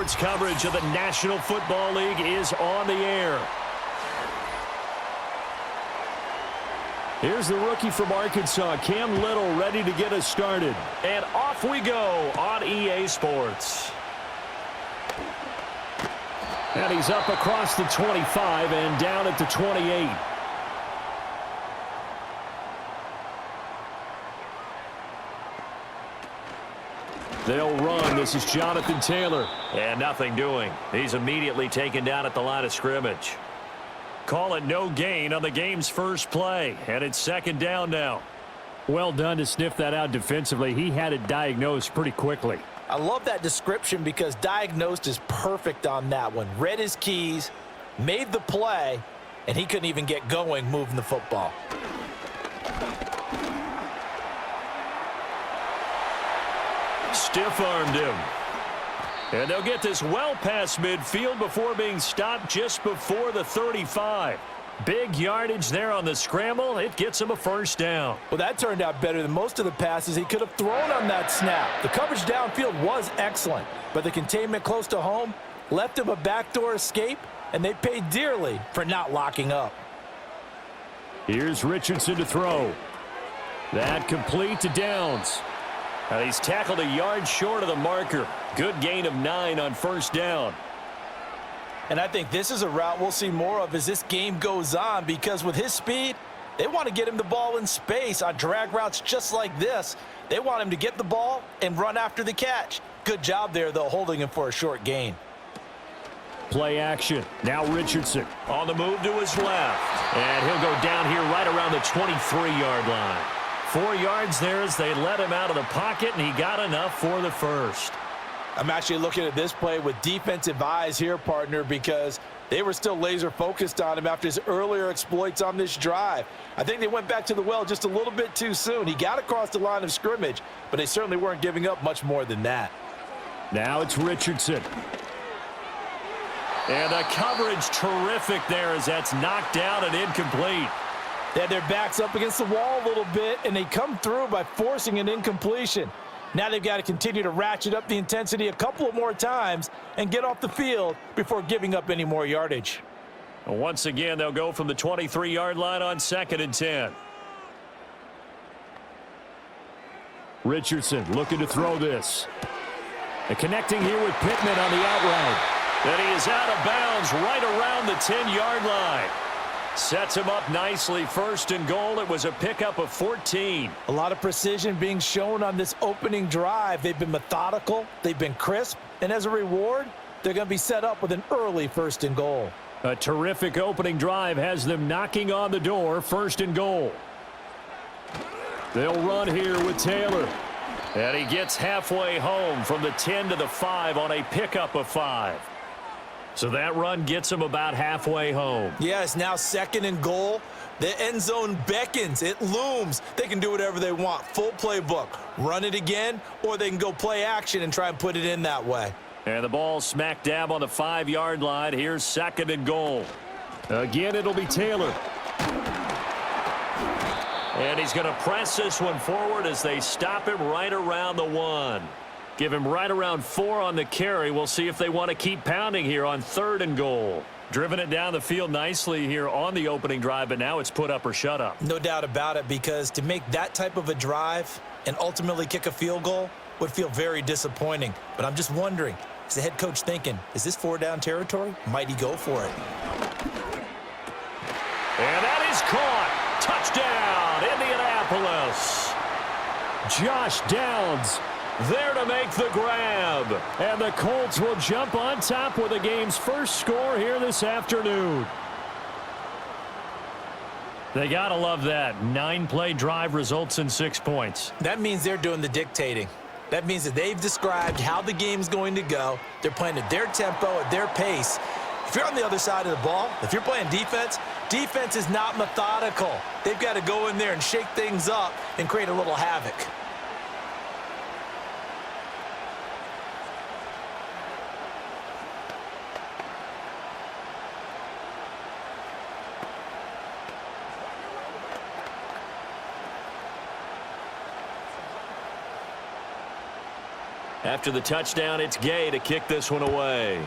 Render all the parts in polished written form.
Sports coverage of the National Football League is on the air. Here's the rookie from Arkansas, Cam Little, ready to get us started. And off we go on EA Sports. And he's up across the 25 and down at the 28. They'll run. This is Jonathan Taylor. And nothing doing. He's immediately taken down at the line of scrimmage. Call it no gain on the game's first play. And it's second down now. Well done to sniff that out defensively. He had it diagnosed pretty quickly. I love that description because diagnosed is perfect on that one. Read his keys, made the play, and he couldn't even get going moving the football. Stiff-armed him. And they'll get this well past midfield before being stopped just before the 35. Big yardage there on the scramble. It gets him a first down. Well, that turned out better than most of the passes he could have thrown on that snap. The coverage downfield was excellent, but the containment close to home left him a backdoor escape, and they paid dearly for not locking up. Here's Richardson to throw. That complete to Downs. Now he's tackled a yard short of the marker. Good gain of 9 on first down. And I think this is a route we'll see more of as this game goes on, because with his speed, they want to get him the ball in space on drag routes just like this. They want him to get the ball and run after the catch. Good job there, though, holding him for a short gain. Play action. Now Richardson on the move to his left. And he'll go down here right around the 23-yard line. 4 yards there as they let him out of the pocket, and he got enough for the first. I'm actually looking at this play with defensive eyes here, partner, because they were still laser focused on him after his earlier exploits on this drive. I think they went back to the well just a little bit too soon. He got across the line of scrimmage, but they certainly weren't giving up much more than that. Now it's Richardson. And the coverage terrific there as that's knocked down and incomplete. They had their backs up against the wall a little bit, and they come through by forcing an incompletion. Now they've got to continue to ratchet up the intensity a couple of more times and get off the field before giving up any more yardage. Once again, they'll go from the 23-yard line on 2nd and 10. Richardson looking to throw this. And connecting here with Pittman on the out route. And he is out of bounds right around the 10-yard line. Sets him up nicely. 1st and goal. It was a pickup of 14. A lot of precision being shown on this opening drive. They've been methodical. They've been crisp. And as a reward, they're going to be set up with an early 1st and goal. A terrific opening drive has them knocking on the door. 1st and goal. They'll run here with Taylor. And he gets halfway home from the 10 to the 5 on a pickup of 5. So that run gets them about halfway home. Yeah, it's now 2nd and goal. The end zone beckons. It looms. They can do whatever they want. Full playbook. Run it again, or they can go play action and try and put it in that way. And the ball smack dab on the 5-yard line. Here's 2nd and goal. Again, it'll be Taylor. And he's going to press this one forward as they stop him right around the 1. Give him right around 4 on the carry. We'll see if they want to keep pounding here on 3rd and goal. Driven it down the field nicely here on the opening drive, but now it's put up or shut up. No doubt about it, because to make that type of a drive and ultimately kick a field goal would feel very disappointing. But I'm just wondering, is the head coach thinking, is this 4-down territory? Might he go for it? And that is caught. Touchdown, Indianapolis. Josh Downs there to make the grab. And the Colts will jump on top with the game's first score here this afternoon. They got to love that. 9-play drive results in 6 points. That means they're doing the dictating. That means that they've described how the game's going to go. They're playing at their tempo, at their pace. If you're on the other side of the ball, if you're playing defense, defense is not methodical. They've got to go in there and shake things up and create a little havoc. After the touchdown, it's Gay to kick this one away.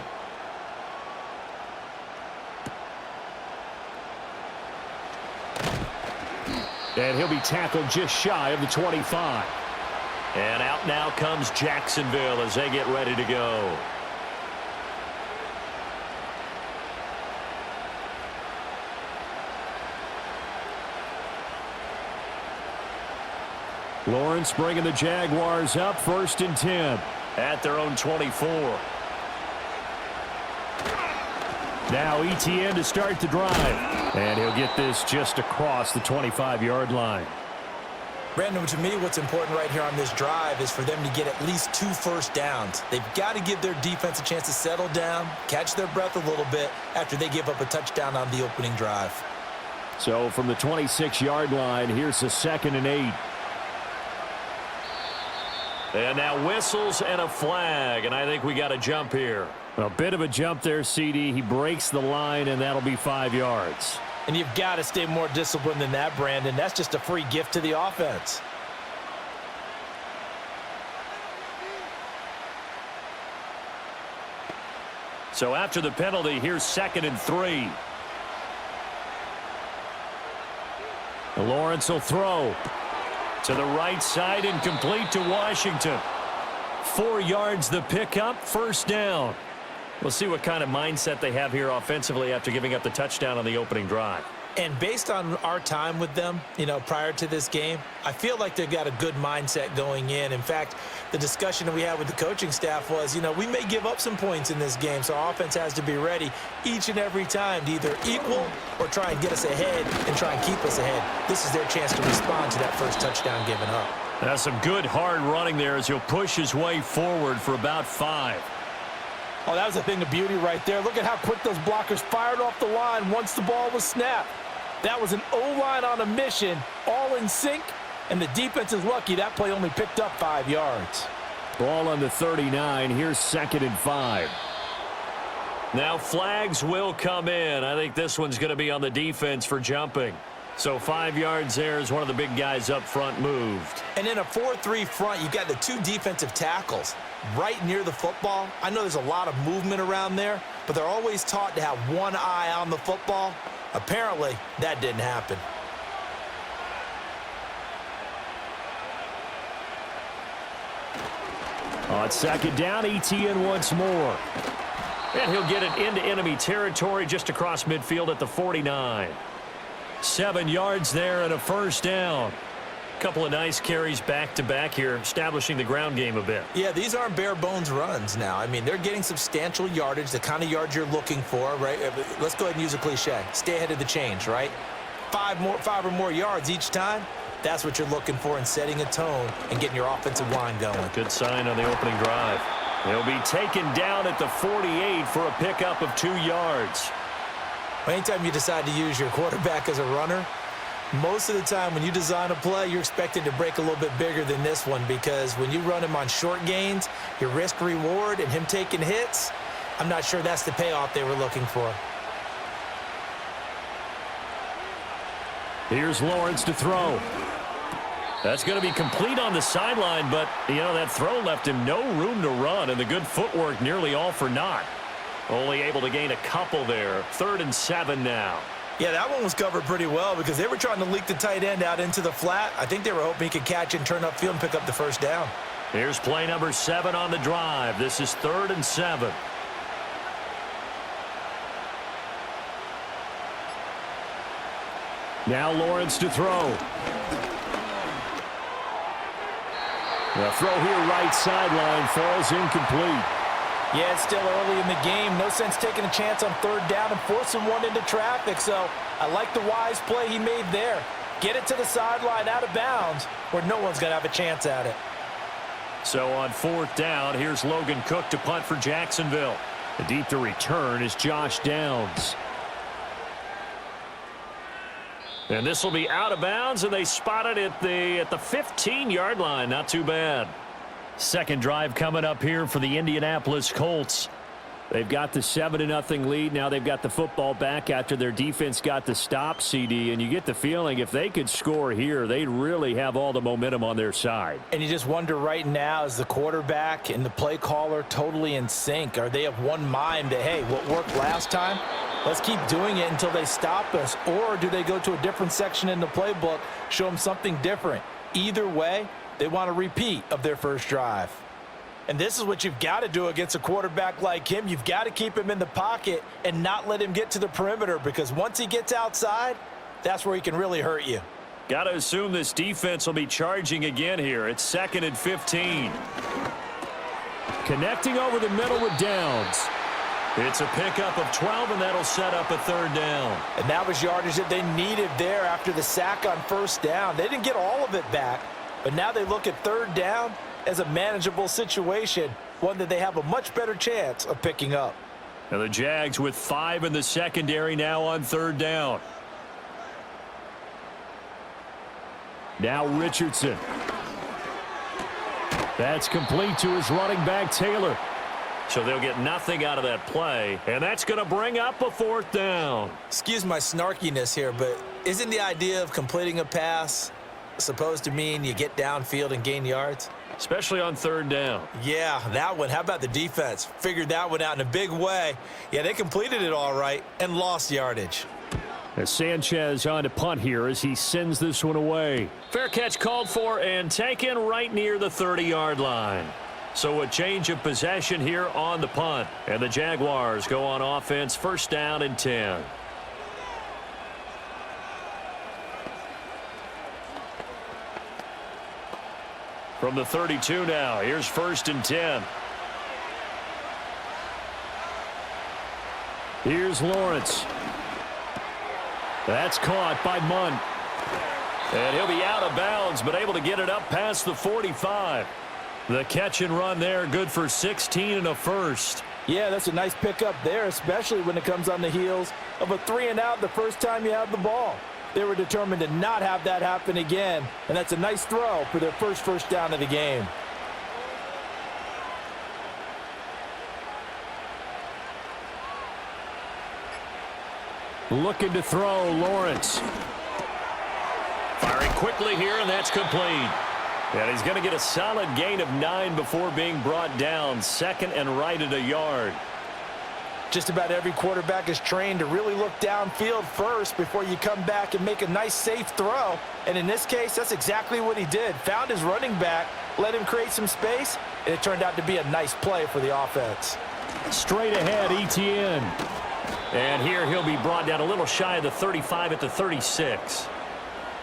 And he'll be tackled just shy of the 25. And out now comes Jacksonville as they get ready to go. Lawrence bringing the Jaguars up, 1st and 10. At their own 24. Now ETN to start the drive. And he'll get this just across the 25-yard line. Brandon, to me, what's important right here on this drive is for them to get at least 2 first downs. They've got to give their defense a chance to settle down, catch their breath a little bit after they give up a touchdown on the opening drive. So from the 26-yard line, here's the 2nd and 8. And now whistles and a flag, and I think we got a jump here. A bit of a jump there, CD. He breaks the line, and that'll be 5 yards. And you've got to stay more disciplined than that, Brandon. That's just a free gift to the offense. So after the penalty, here's 2nd and 3. Lawrence will throw. To the right side and complete to Washington. 4 yards the pickup, 1st down. We'll see what kind of mindset they have here offensively after giving up the touchdown on the opening drive. And based on our time with them, prior to this game, I feel like they've got a good mindset going in. In fact, the discussion that we had with the coaching staff was, we may give up some points in this game, so our offense has to be ready each and every time to either equal or try and get us ahead and try and keep us ahead. This is their chance to respond to that first touchdown given up. That's some good hard running there as he'll push his way forward for about 5. Oh, that was a thing of beauty right there. Look at how quick those blockers fired off the line once the ball was snapped. That was an O-line on a mission, all in sync, and the defense is lucky that play only picked up 5 yards. Ball on the 39. Here's 2nd and 5. Now flags will come in. I think this one's going to be on the defense for jumping. So 5 yards there as one of the big guys up front moved. And in a 4-3 front, you've got the 2 defensive tackles right near the football. I know there's a lot of movement around there, but they're always taught to have one eye on the football. Apparently, that didn't happen. On 2nd down, ETN once more. And he'll get it into enemy territory just across midfield at the 49. 7 yards there and a 1st down. Couple of nice carries back-to-back here, establishing the ground game a bit. Yeah, these aren't bare-bones runs now. I mean, they're getting substantial yardage, the kind of yards you're looking for, right? Let's go ahead and use a cliche. Stay ahead of the change, right? 5 or more yards each time. That's what you're looking for in setting a tone and getting your offensive line going. Good sign on the opening drive. He'll be taken down at the 48 for a pickup of 2 yards. Anytime you decide to use your quarterback as a runner, most of the time when you design a play, you're expected to break a little bit bigger than this one, because when you run him on short gains, your risk-reward and him taking hits, I'm not sure that's the payoff they were looking for. Here's Lawrence to throw. That's going to be complete on the sideline, but, that throw left him no room to run, and the good footwork nearly all for naught. Only able to gain a couple there. 3rd and 7 now. Yeah, that one was covered pretty well because they were trying to leak the tight end out into the flat. I think they were hoping he could catch and turn upfield and pick up the 1st down. Here's play number 7 on the drive. This is 3rd and 7. Now Lawrence to throw. The throw here right sideline falls incomplete. Yeah, it's still early in the game. No sense taking a chance on 3rd down and forcing one into traffic. So I like the wise play he made there. Get it to the sideline out of bounds where no one's going to have a chance at it. So on 4th down, here's Logan Cook to punt for Jacksonville. The deep to return is Josh Downs. And this will be out of bounds, and they spot it at the 15-yard line. Not too bad. 2nd drive coming up here for the Indianapolis Colts. They've got the 7-0 lead. Now they've got the football back after their defense got the stop, CD. And you get the feeling if they could score here, they'd really have all the momentum on their side. And you just wonder right now, is the quarterback and the play caller totally in sync? Are they of one mind that, hey, what worked last time, let's keep doing it until they stop us? Or do they go to a different section in the playbook, show them something different? Either way, they want a repeat of their first drive. And this is what you've got to do against a quarterback like him. You've got to keep him in the pocket and not let him get to the perimeter, because once he gets outside, that's where he can really hurt you. Got to assume this defense will be charging again here. It's 2nd and 15. Connecting over the middle with Downs. It's a pickup of 12, and that'll set up a 3rd down. And that was yardage that they needed there after the sack on 1st down. They didn't get all of it back, but now they look at 3rd down as a manageable situation, one that they have a much better chance of picking up. And the Jags with 5 in the secondary now on 3rd down. Now Richardson. That's complete to his running back, Taylor. So they'll get nothing out of that play, and that's going to bring up a 4th down. Excuse my snarkiness here, but isn't the idea of completing a pass supposed to mean you get downfield and gain yards? Especially on 3rd down. Yeah, that one. How about the defense? Figured that one out in a big way. Yeah, they completed it all right and lost yardage. As Sanchez on to punt here as he sends this one away. Fair catch called for and taken right near the 30-yard line. So a change of possession here on the punt. And the Jaguars go on offense, 1st down and 10. From the 32 now, here's 1st and 10. Here's Lawrence. That's caught by Munn. And he'll be out of bounds, but able to get it up past the 45. The catch and run there, good for 16 and a 1st. Yeah, that's a nice pickup there, especially when it comes on the heels of a 3-and-out the first time you have the ball. They were determined to not have that happen again, and that's a nice throw for their first down of the game. Looking to throw, Lawrence. Firing quickly here, and that's complete. And he's going to get a solid gain of 9 before being brought down. 2nd and right at a yard. Just about every quarterback is trained to really look downfield first before you come back and make a nice, safe throw. And in this case, that's exactly what he did. Found his running back, let him create some space, and it turned out to be a nice play for the offense. Straight ahead, ETN. And here he'll be brought down a little shy of the 35 at the 36.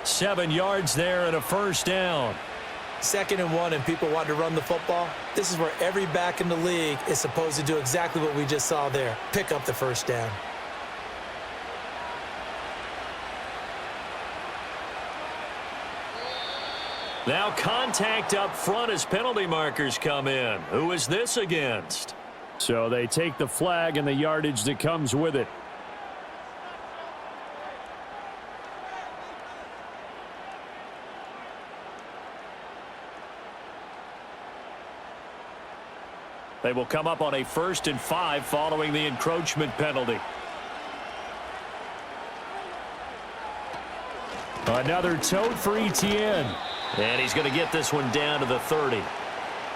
7 yards there and a 1st down. 2nd and 1 and people want to run the football. This is where every back in the league is supposed to do exactly what we just saw there. Pick up the 1st down. Now contact up front as penalty markers come in. Who is this against? So they take the flag and the yardage that comes with it. They will come up on a 1st and 5 following the encroachment penalty. Another tote for ETN. And he's going to get this one down to the 30.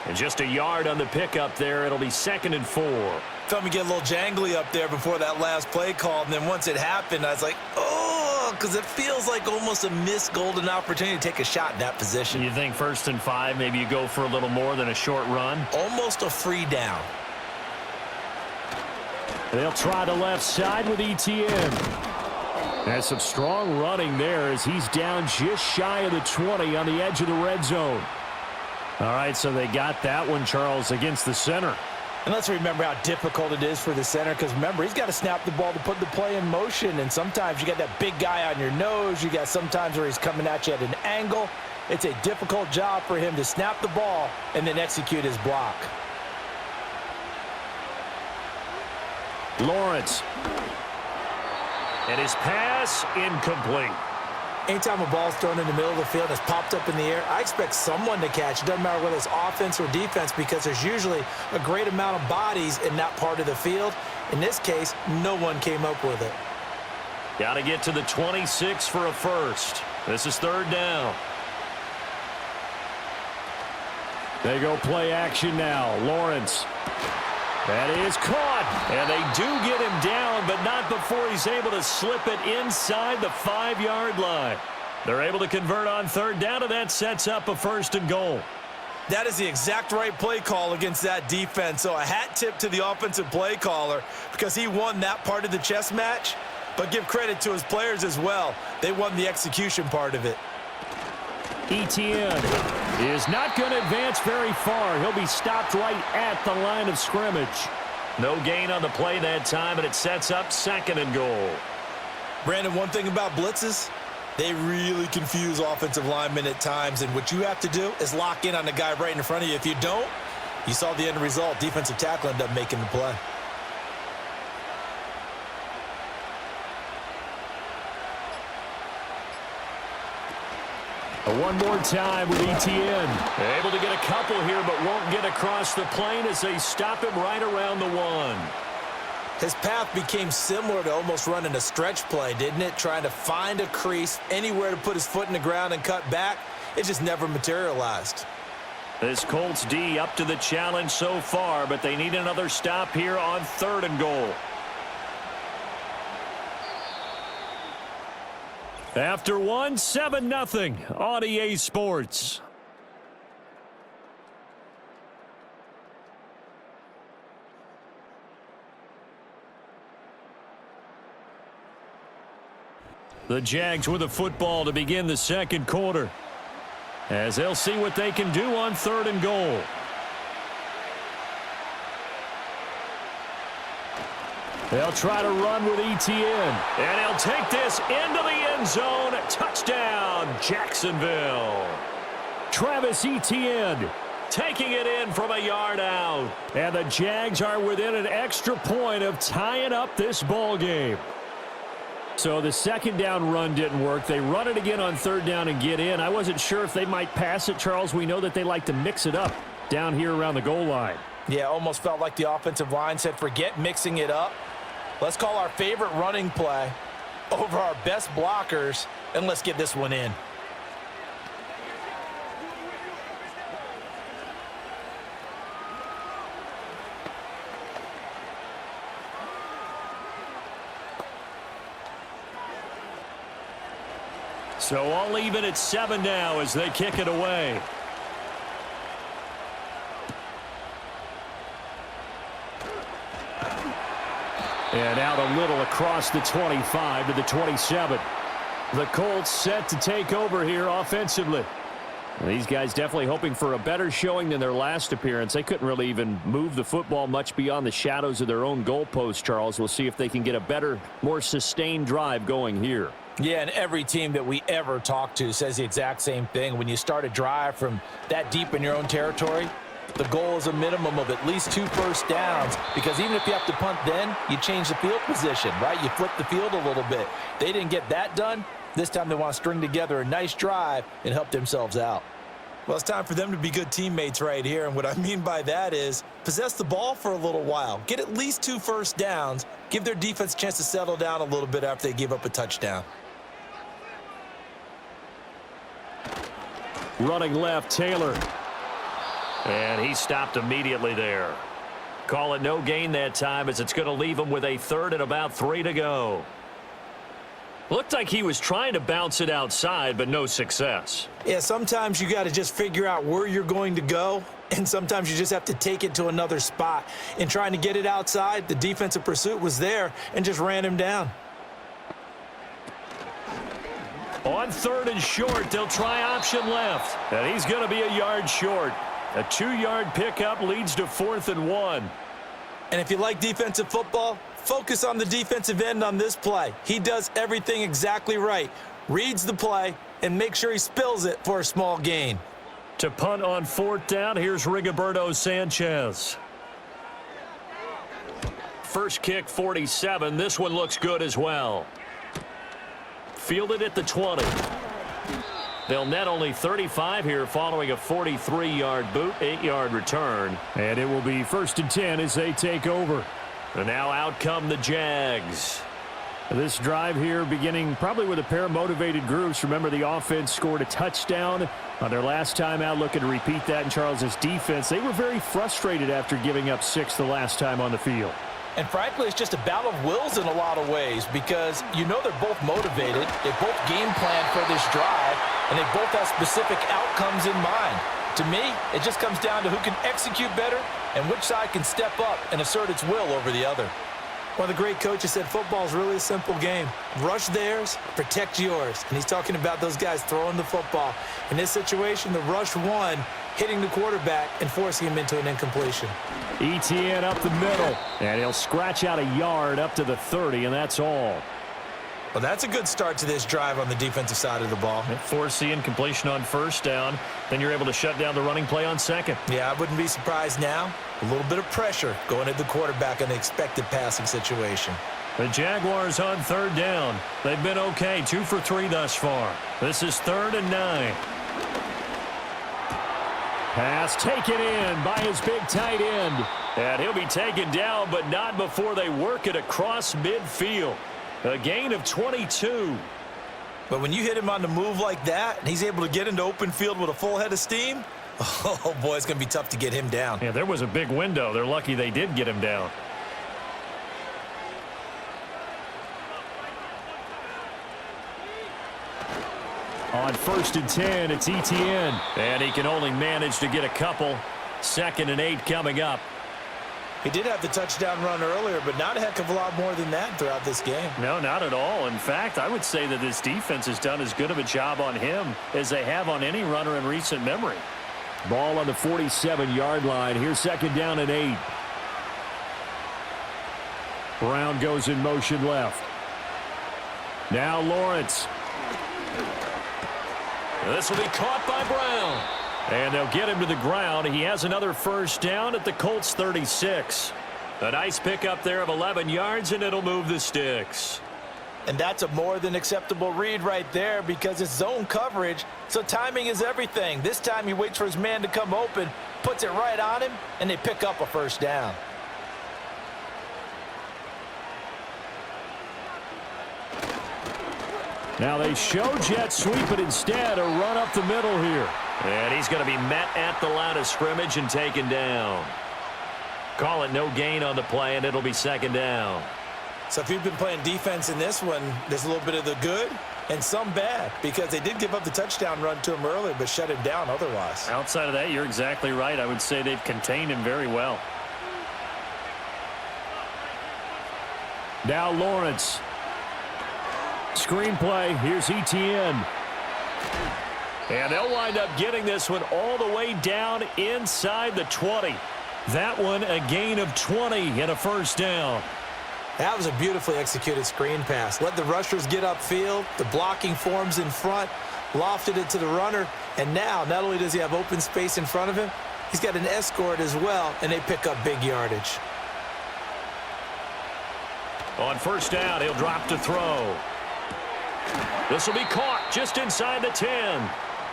And just a yard on the pickup there. It'll be 2nd and 4. Felt me get a little jangly up there before that last play call. And then once it happened, I was like, oh, because it feels like almost a missed golden opportunity to take a shot in that position. You think 1st and 5, maybe you go for a little more than a short run? Almost a free down. They'll try the left side with ETN. There's some strong running there as he's down just shy of the 20 on the edge of the red zone. All right, so they got that one, Charles, against the center. And let's remember how difficult it is for the center, because remember, he's got to snap the ball to put the play in motion, and sometimes you got that big guy on your nose. You got sometimes where he's coming at you at an angle. It's a difficult job for him to snap the ball and then execute his block. Lawrence. And his pass incomplete. Anytime a ball's thrown in the middle of the field and it's popped up in the air, I expect someone to catch. It doesn't matter whether it's offense or defense because there's usually a great amount of bodies in that part of the field. In this case, no one came up with it. Got to get to the 26 for a first. This is third down. They go play action now. Lawrence. That is caught. And they do get him down, but not before he's able to slip it inside the 5-yard line. They're able to convert on third down, and that sets up a first and goal. That is the exact right play call against that defense. So a hat tip to the offensive play caller because he won that part of the chess match. But give credit to his players as well. They won the execution part of it. Etienne is not going to advance very far. He'll be stopped right at the line of scrimmage. No gain on the play that time, and it sets up second and goal. Brandon, one thing about blitzes, they really confuse offensive linemen at times, and what you have to do is lock in on the guy right in front of you. If you don't, you saw the end result. Defensive tackle ended up making the play. One more time with Etienne. Able to get a couple here, but won't get across the plane as they stop him right around the 1. His path became similar to almost running a stretch play, didn't it? Trying to find a crease, anywhere to put his foot in the ground and cut back. It just never materialized. This Colts D up to the challenge so far, but they need another stop here on third and goal. After 1, 7-0 on EA Sports. The Jags with the football to begin the second quarter, as they'll see what they can do on third and goal. They'll try to run with Etienne. And he'll take this into the end zone. Touchdown, Jacksonville. Travis Etienne taking it in from a yard out. And the Jags are within an extra point of tying up this ball game. So the second down run didn't work. They run it again on third down and get in. I wasn't sure if they might pass it, Charles. We know that they like to mix it up down here around the goal line. Yeah, almost felt like the offensive line said, forget mixing it up. Let's call our favorite running play over our best blockers, and let's get this one in. So all even at 7 now as they kick it away. And out a little across the 25 to the 27. The Colts set to take over here offensively. These guys definitely hoping for a better showing than their last appearance. They couldn't really even move the football much beyond the shadows of their own goalpost, Charles. We'll see if they can get a better, more sustained drive going here. Yeah, and every team that we ever talk to says the exact same thing. When you start a drive from that deep in your own territory, the goal is a minimum of at least 2 first downs, because even if you have to punt then, you change the field position, right? You flip the field a little bit. They didn't get that done. This time they want to string together a nice drive and help themselves out. Well, it's time for them to be good teammates right here, and what I mean by that is possess the ball for a little while. Get at least 2 first downs. Give their defense a chance to settle down a little bit after they give up a touchdown. Running left, Taylor. And he stopped immediately there. Call it no gain that time, as it's going to leave him with a third and about 3 to go. Looked like he was trying to bounce it outside, but no success. Yeah, sometimes you got to just figure out where you're going to go, and sometimes you just have to take it to another spot. In trying to get it outside, the defensive pursuit was there and just ran him down. On third and short, they'll try option left. And he's going to be a yard short. A 2-yard pickup leads to 4th and 1. And if you like defensive football, focus on the defensive end on this play. He does everything exactly right. Reads the play and make sure he spills it for a small gain. To punt on 4th down, here's Rigoberto Sanchez. First kick, 47. This one looks good as well. Fielded at the 20. They'll net only 35 here following a 43-yard boot, 8-yard return. And it will be 1st and 10 as they take over. And now out come the Jags. This drive here beginning probably with a pair of motivated groups. Remember, the offense scored a touchdown on their last time out, looking to repeat that in Charles's defense. They were very frustrated after giving up 6 the last time on the field. And frankly, it's just a battle of wills in a lot of ways because you know they're both motivated. They both game plan for this drive, and they both have specific outcomes in mind. To me, it just comes down to who can execute better and which side can step up and assert its will over the other. One of the great coaches said football is really a simple game. Rush theirs, protect yours. And he's talking about those guys throwing the football. In this situation, the rush won, hitting the quarterback and forcing him into an incompletion. ETN up the middle, and he'll scratch out a yard up to the 30, and that's all. Well, that's a good start to this drive on the defensive side of the ball. Force the incompletion on 1st down. Then you're able to shut down the running play on 2nd. Yeah, I wouldn't be surprised now. A little bit of pressure going at the quarterback in the expected passing situation. The Jaguars on 3rd down. They've been okay, 2 for 3 thus far. This is 3rd and 9. Pass taken in by his big tight end. And he'll be taken down, but not before they work it across midfield. A gain of 22. But when you hit him on the move like that, and he's able to get into open field with a full head of steam, oh, boy, it's going to be tough to get him down. Yeah, there was a big window. They're lucky they did get him down. On 1st and 10, it's ETN. And he can only manage to get a couple. 2nd and 8 coming up. He did have the touchdown run earlier, but not a heck of a lot more than that throughout this game. No, not at all. In fact, I would say that this defense has done as good of a job on him as they have on any runner in recent memory. Ball on the 47-yard line. Here's 2nd down and 8. Brown goes in motion left. Now Lawrence. This will be caught by Brown. And they'll get him to the ground. He has another 1st down at the Colts 36. A nice pickup there of 11 yards, and it'll move the sticks. And that's a more than acceptable read right there because it's zone coverage, so timing is everything. This time he waits for his man to come open, puts it right on him, and they pick up a 1st down. Now they show jet sweep, but instead a run up the middle here. And he's going to be met at the line of scrimmage and taken down. Call it no gain on the play, and it'll be 2nd down. So if you've been playing defense in this one, there's a little bit of the good and some bad because they did give up the touchdown run to him earlier but shut him down otherwise. Outside of that, you're exactly right. I would say they've contained him very well. Now Lawrence. Screenplay. Here's ETN. And they'll wind up getting this one all the way down inside the 20. That one a gain of 20 and a 1st down. That was a beautifully executed screen pass. Let the rushers get upfield. The blocking forms in front. Lofted it to the runner. And now, not only does he have open space in front of him, he's got an escort as well, and they pick up big yardage. On 1st down, he'll drop to throw. This will be caught just inside the 10.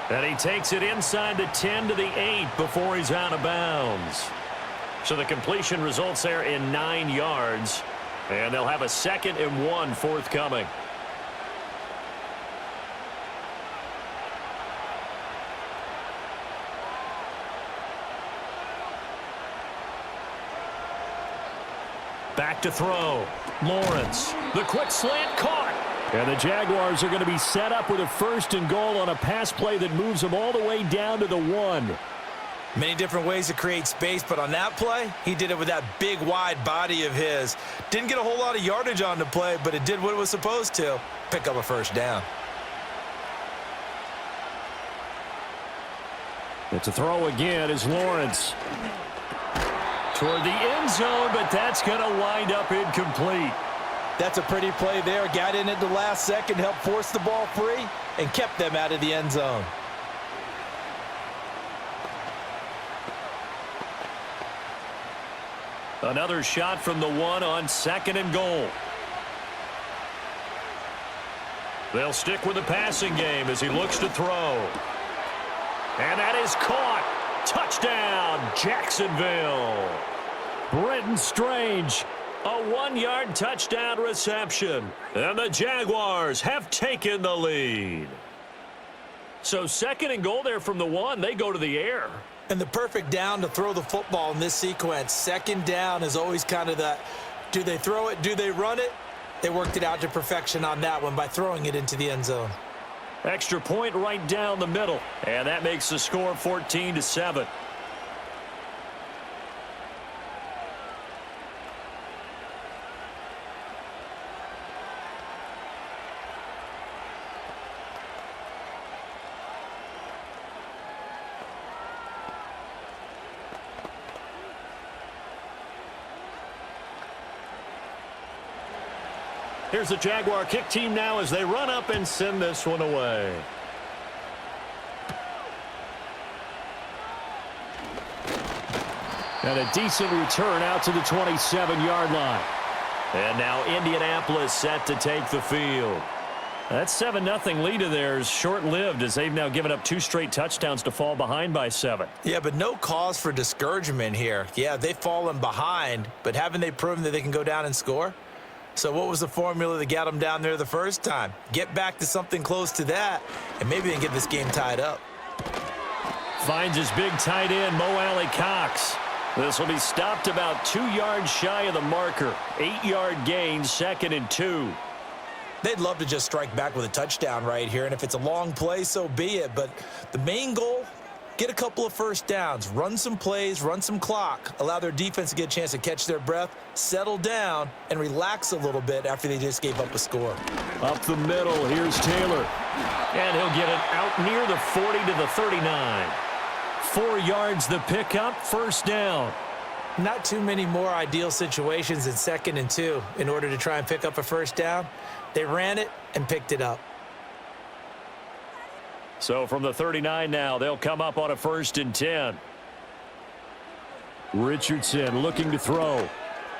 And he takes it inside the 10 to the 8 before he's out of bounds. So the completion results there in 9 yards. And they'll have a 2nd and 1 forthcoming. Back to throw. Lawrence. The quick slant caught. And the Jaguars are going to be set up with a 1st and goal on a pass play that moves them all the way down to the 1. Many different ways to create space, but on that play, he did it with that big, wide body of his. Didn't get a whole lot of yardage on the play, but it did what it was supposed to. Pick up a 1st down. It's a throw again as Lawrence. Toward the end zone, but that's going to wind up incomplete. That's a pretty play there. Got in at the last second, helped force the ball free, and kept them out of the end zone. Another shot from the 1 on 2nd and goal. They'll stick with the passing game as he looks to throw. And that is caught. Touchdown, Jacksonville. Brenton Strange. A 1-yard touchdown reception. And the Jaguars have taken the lead. So 2nd and goal there from the 1. They go to the air. And the perfect down to throw the football in this sequence. 2nd down is always kind of that, do they throw it, do they run it? They worked it out to perfection on that one by throwing it into the end zone. Extra point right down the middle. And that makes the score 14-7. Here's the Jaguar kick team now as they run up and send this one away. And a decent return out to the 27-yard line. And now Indianapolis set to take the field. That 7-0 lead of theirs short-lived as they've now given up 2 straight touchdowns to fall behind by 7. Yeah, but no cause for discouragement here. Yeah, they've fallen behind, but haven't they proven that they can go down and score? So what was the formula that got them down there the first time? Get back to something close to that, and maybe they can get this game tied up. Finds his big tight end, Mo Alley Cox. This will be stopped about 2 yards shy of the marker. 8-yard gain, 2nd and 2. They'd love to just strike back with a touchdown right here, and if it's a long play, so be it. But the main goal, get a couple of first downs, run some plays, run some clock, allow their defense to get a chance to catch their breath, settle down, and relax a little bit after they just gave up a score. Up the middle, here's Taylor. And he'll get it out near the 40 to the 39. 4 yards the pickup, first down. Not too many more ideal situations in 2nd and 2 in order to try and pick up a first down. They ran it and picked it up. So from the 39 now, they'll come up on a 1st and 10. Richardson looking to throw.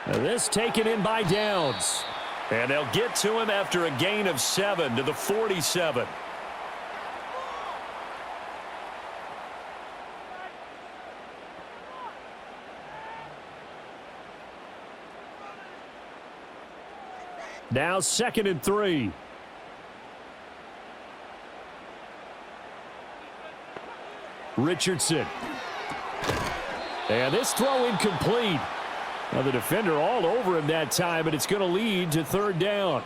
Now this taken in by Downs. And they'll get to him after a gain of 7 to the 47. Now 2nd and 3. Richardson. And this throw incomplete. Now the defender all over him that time, but it's going to lead to 3rd down.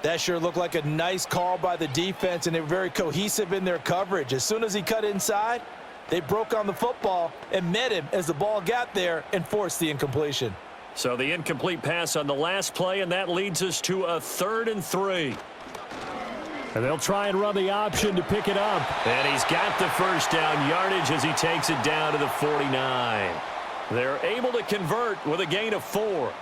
That sure looked like a nice call by the defense, and they were very cohesive in their coverage. As soon as he cut inside, they broke on the football and met him as the ball got there and forced the incompletion. So the incomplete pass on the last play, and that leads us to a 3rd and 3. And they'll try and run the option to pick it up. And he's got the first down yardage as he takes it down to the 49. They're able to convert with a gain of 4.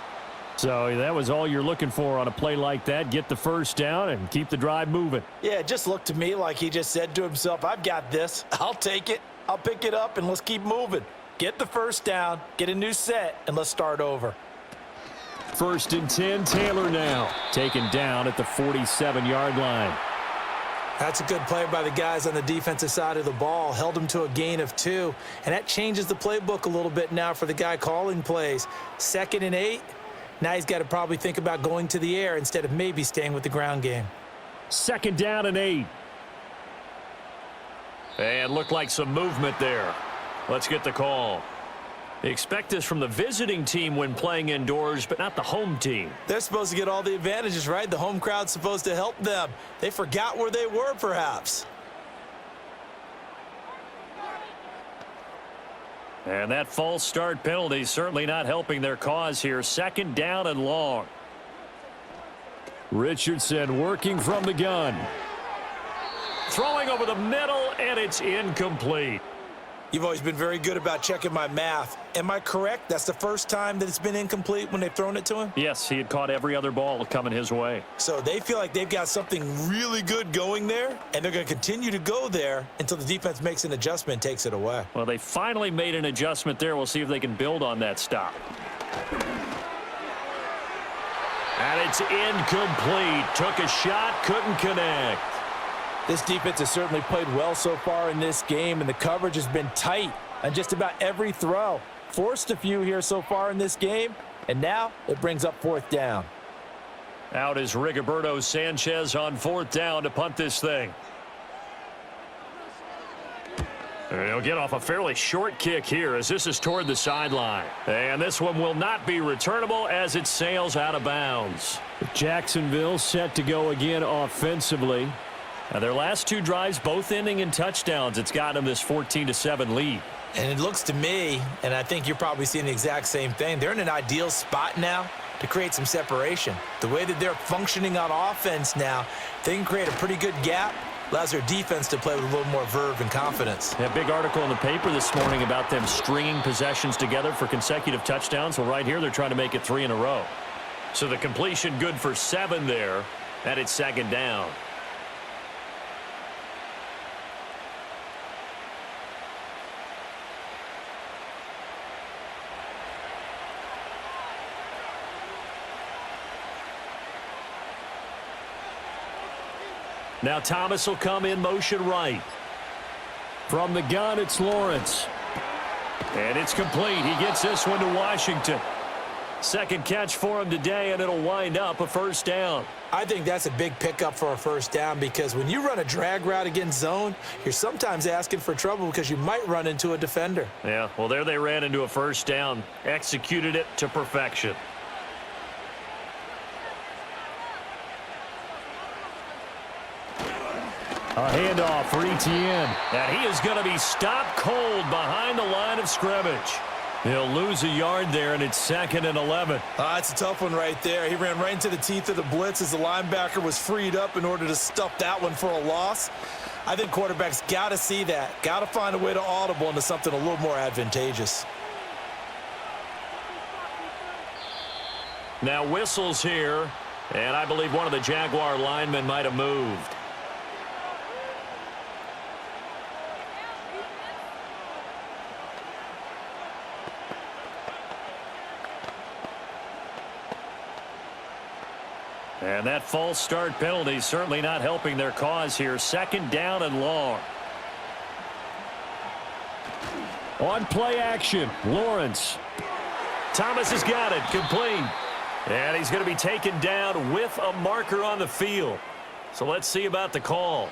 So that was all you're looking for on a play like that. Get the first down and keep the drive moving. Yeah, it just looked to me like he just said to himself, I've got this. I'll take it. I'll pick it up, and let's keep moving. Get the first down, get a new set, and let's start over. 1st and 10, Taylor now. Taken down at the 47-yard line. That's a good play by the guys on the defensive side of the ball. Held them to a gain of 2. And that changes the playbook a little bit now for the guy calling plays. 2nd and 8. Now he's got to probably think about going to the air instead of maybe staying with the ground game. 2nd down and 8. And looked like some movement there. Let's get the call. They expect this from the visiting team when playing indoors, but not the home team. They're supposed to get all the advantages, right? The home crowd's supposed to help them. They forgot where they were, perhaps. And that false start penalty certainly not helping their cause here. 2nd down and long. Richardson working from the gun. Throwing over the middle, and it's incomplete. You've always been very good about checking my math. Am I correct? That's the first time that it's been incomplete when they've thrown it to him? Yes, he had caught every other ball coming his way. So they feel like they've got something really good going there, and they're going to continue to go there until the defense makes an adjustment and takes it away. Well, they finally made an adjustment there. We'll see if they can build on that stop. And it's incomplete. Took a shot, couldn't connect. This defense has certainly played well so far in this game, and the coverage has been tight on just about every throw. Forced a few here so far in this game, and now it brings up fourth down. Out is Rigoberto Sanchez on fourth down to punt this thing. He'll get off a fairly short kick here as this is toward the sideline. And this one will not be returnable as it sails out of bounds. Jacksonville set to go again offensively. Now their last two drives both ending in touchdowns. It's got them this 14-7 lead. And it looks to me, and I think you're probably seeing the exact same thing, they're in an ideal spot now to create some separation. The way that they're functioning on offense now, they can create a pretty good gap. Allows their defense to play with a little more verve and confidence. A big article in the paper this morning about them stringing possessions together for consecutive touchdowns. Well, right here, they're trying to make it 3 in a row. So the completion good for 7 there, and it's second down. Now Thomas will come in motion right. From the gun, it's Lawrence. And it's complete. He gets this one to Washington. Second catch for him today, and it'll wind up a first down. I think that's a big pickup for a first down because when you run a drag route against zone, you're sometimes asking for trouble because you might run into a defender. Yeah, well, there they ran into a first down. Executed it to perfection. A handoff for Etienne. And he is going to be stopped cold behind the line of scrimmage. He'll lose a yard there, and it's 2nd and 11. It's a tough one right there. He ran right into the teeth of the blitz as the linebacker was freed up in order to stuff that one for a loss. I think quarterbacks got to see that. Got to find a way to audible into something a little more advantageous. Now whistles here, and I believe one of the Jaguar linemen might have moved. And that false start penalty certainly not helping their cause here. 2nd down and long. On play action, Lawrence. Thomas has got it, complete. And he's going to be taken down with a marker on the field. So let's see about the call.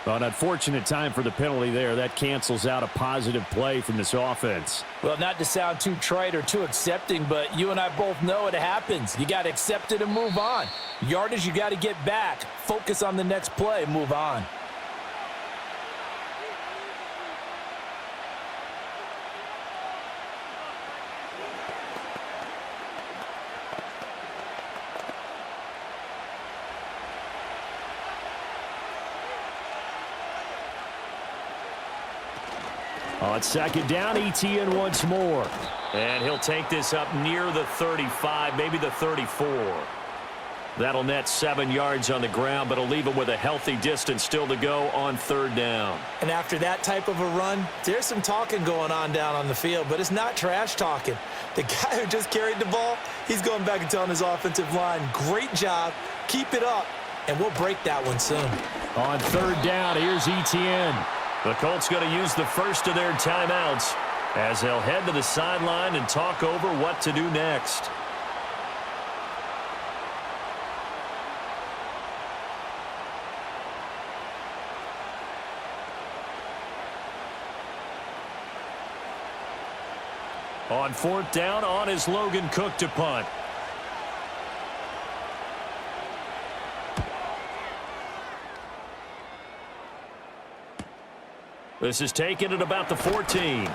Well, an unfortunate time for the penalty there. That cancels out a positive play from this offense. Well, not to sound too trite or too accepting, but you and I both know it happens. You got to accept it and move on. Yardage, you got to get back. Focus on the next play, move on. On 2nd down, Etienne once more. And he'll take this up near the 35, maybe the 34. That'll net 7 yards on the ground, but it'll leave him with a healthy distance still to go on 3rd down. And after that type of a run, there's some talking going on down on the field, but it's not trash talking. The guy who just carried the ball, he's going back and telling his offensive line, great job, keep it up, and we'll break that one soon. On 3rd down, here's Etienne. The Colts going to use the first of their timeouts as they'll head to the sideline and talk over what to do next. On 4th down, on is Logan Cook to punt. This is taken at about the 14.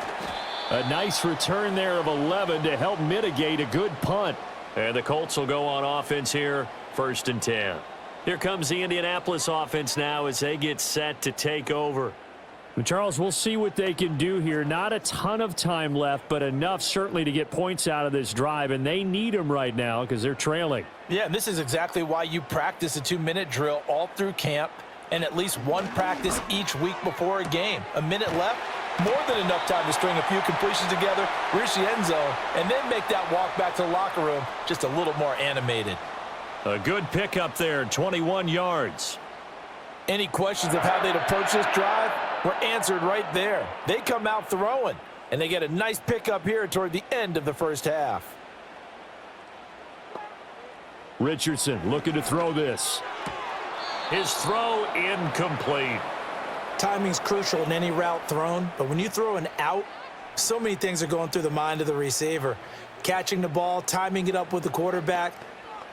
A nice return there of 11 to help mitigate a good punt. And the Colts will go on offense here, 1st and 10. Here comes the Indianapolis offense now as they get set to take over. Charles, we'll see what they can do here. Not a ton of time left, but enough certainly to get points out of this drive, and they need them right now because they're trailing. Yeah, and this is exactly why you practice a 2-minute drill all through camp and at least one practice each week before a game. A minute left, more than enough time to string a few completions together, reach the end zone, and then make that walk back to the locker room just a little more animated. A good pickup there, 21 yards. Any questions of how they'd approach this drive were answered right there. They come out throwing, and they get a nice pickup here toward the end of the first half. Richardson looking to throw this. His throw incomplete. Timing's crucial in any route thrown, but when you throw an out, so many things are going through the mind of the receiver. Catching the ball, timing it up with the quarterback.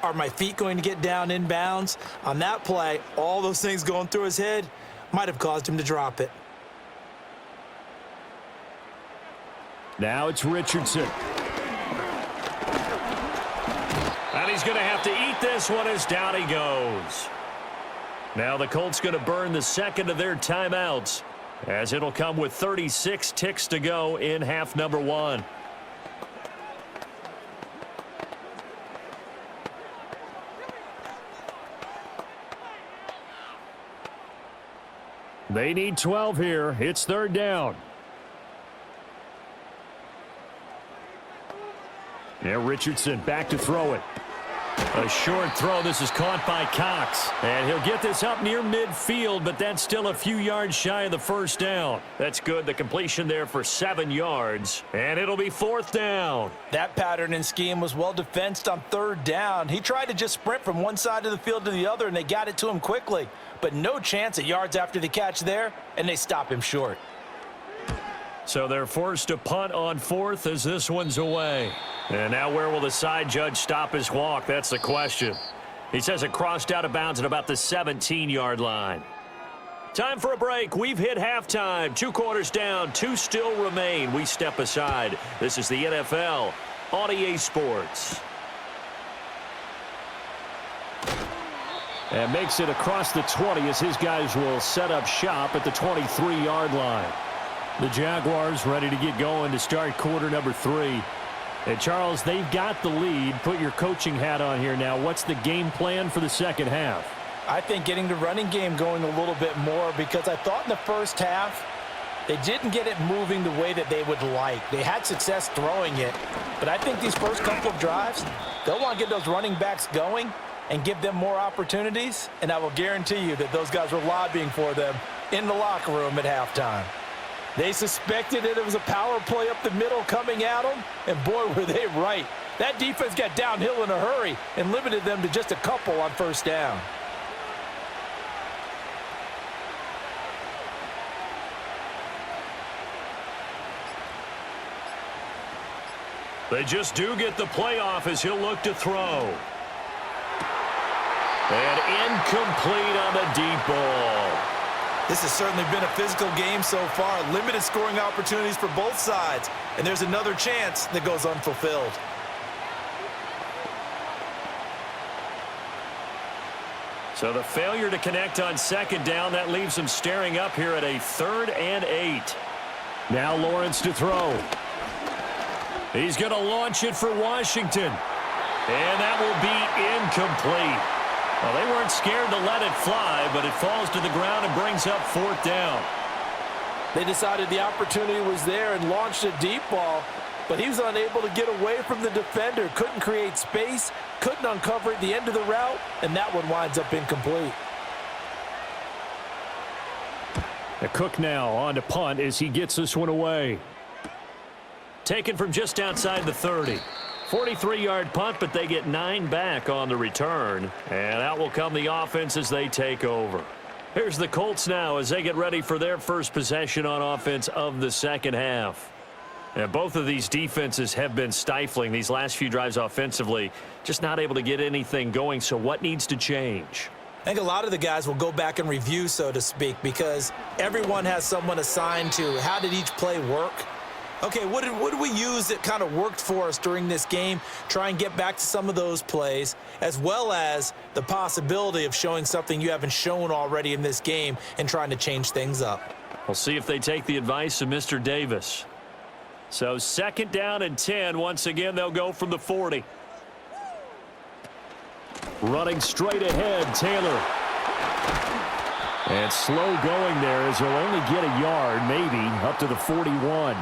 Are my feet going to get down in bounds? On that play, all those things going through his head might have caused him to drop it. Now it's Richardson. And he's going to have to eat this one as down he goes. Now the Colts going to burn the second of their timeouts, as it'll come with 36 ticks to go in half number one. They need 12 here. It's third down. Now Richardson back to throw it. A short throw. This is caught by Cox. And he'll get this up near midfield, but that's still a few yards shy of the first down. That's good. The completion there for 7 yards. And it'll be fourth down. That pattern and scheme was well defensed on third down. He tried to just sprint from one side of the field to the other, and they got it to him quickly. But no chance at yards after the catch there, and they stop him short. So they're forced to punt on fourth as this one's away. And now where will the side judge stop his walk? That's the question. He says it crossed out of bounds at about the 17-yard line. Time for a break. We've hit halftime. 2 quarters down. 2 still remain. We step aside. This is the NFL on EA Sports. And makes it across the 20 as his guys will set up shop at the 23-yard line. The Jaguars ready to get going to start quarter number 3. And Charles, they've got the lead. Put your coaching hat on here now. What's the game plan for the second half? I think getting the running game going a little bit more, because I thought in the first half they didn't get it moving the way that they would like. They had success throwing it, but I think these first couple of drives, they'll want to get those running backs going and give them more opportunities, and I will guarantee you that those guys were lobbying for them in the locker room at halftime. They suspected it was a power play up the middle coming at them, and boy, were they right. That defense got downhill in a hurry and limited them to just a couple on first down. They just do get the playoff as he'll look to throw. And incomplete on the deep ball. This has certainly been a physical game so far. Limited scoring opportunities for both sides. And there's another chance that goes unfulfilled. So the failure to connect on second down, that leaves them staring up here at a 3rd and 8. Now Lawrence to throw. He's going to launch it for Washington. And that will be incomplete. Well, they weren't scared to let it fly, but it falls to the ground and brings up 4th down. They decided the opportunity was there and launched a deep ball, but he was unable to get away from the defender. Couldn't create space, couldn't uncover at the end of the route, and that one winds up incomplete. The Cook now on to punt as he gets this one away. Taken from just outside the 30. 43-yard punt, but they get 9 back on the return. And out will come the offense as they take over. Here's the Colts now as they get ready for their first possession on offense of the second half. And both of these defenses have been stifling these last few drives offensively. Just not able to get anything going, so what needs to change? I think a lot of the guys will go back and review, so to speak, because everyone has someone assigned to how did each play work. Okay, what did we use that kind of worked for us during this game? Try and get back to some of those plays, as well as the possibility of showing something you haven't shown already in this game and trying to change things up. We'll see if they take the advice of Mr. Davis. So 2nd down and 10. Once again, they'll go from the 40. Running straight ahead, Taylor. And slow going there as he'll only get a yard, maybe, up to the 41.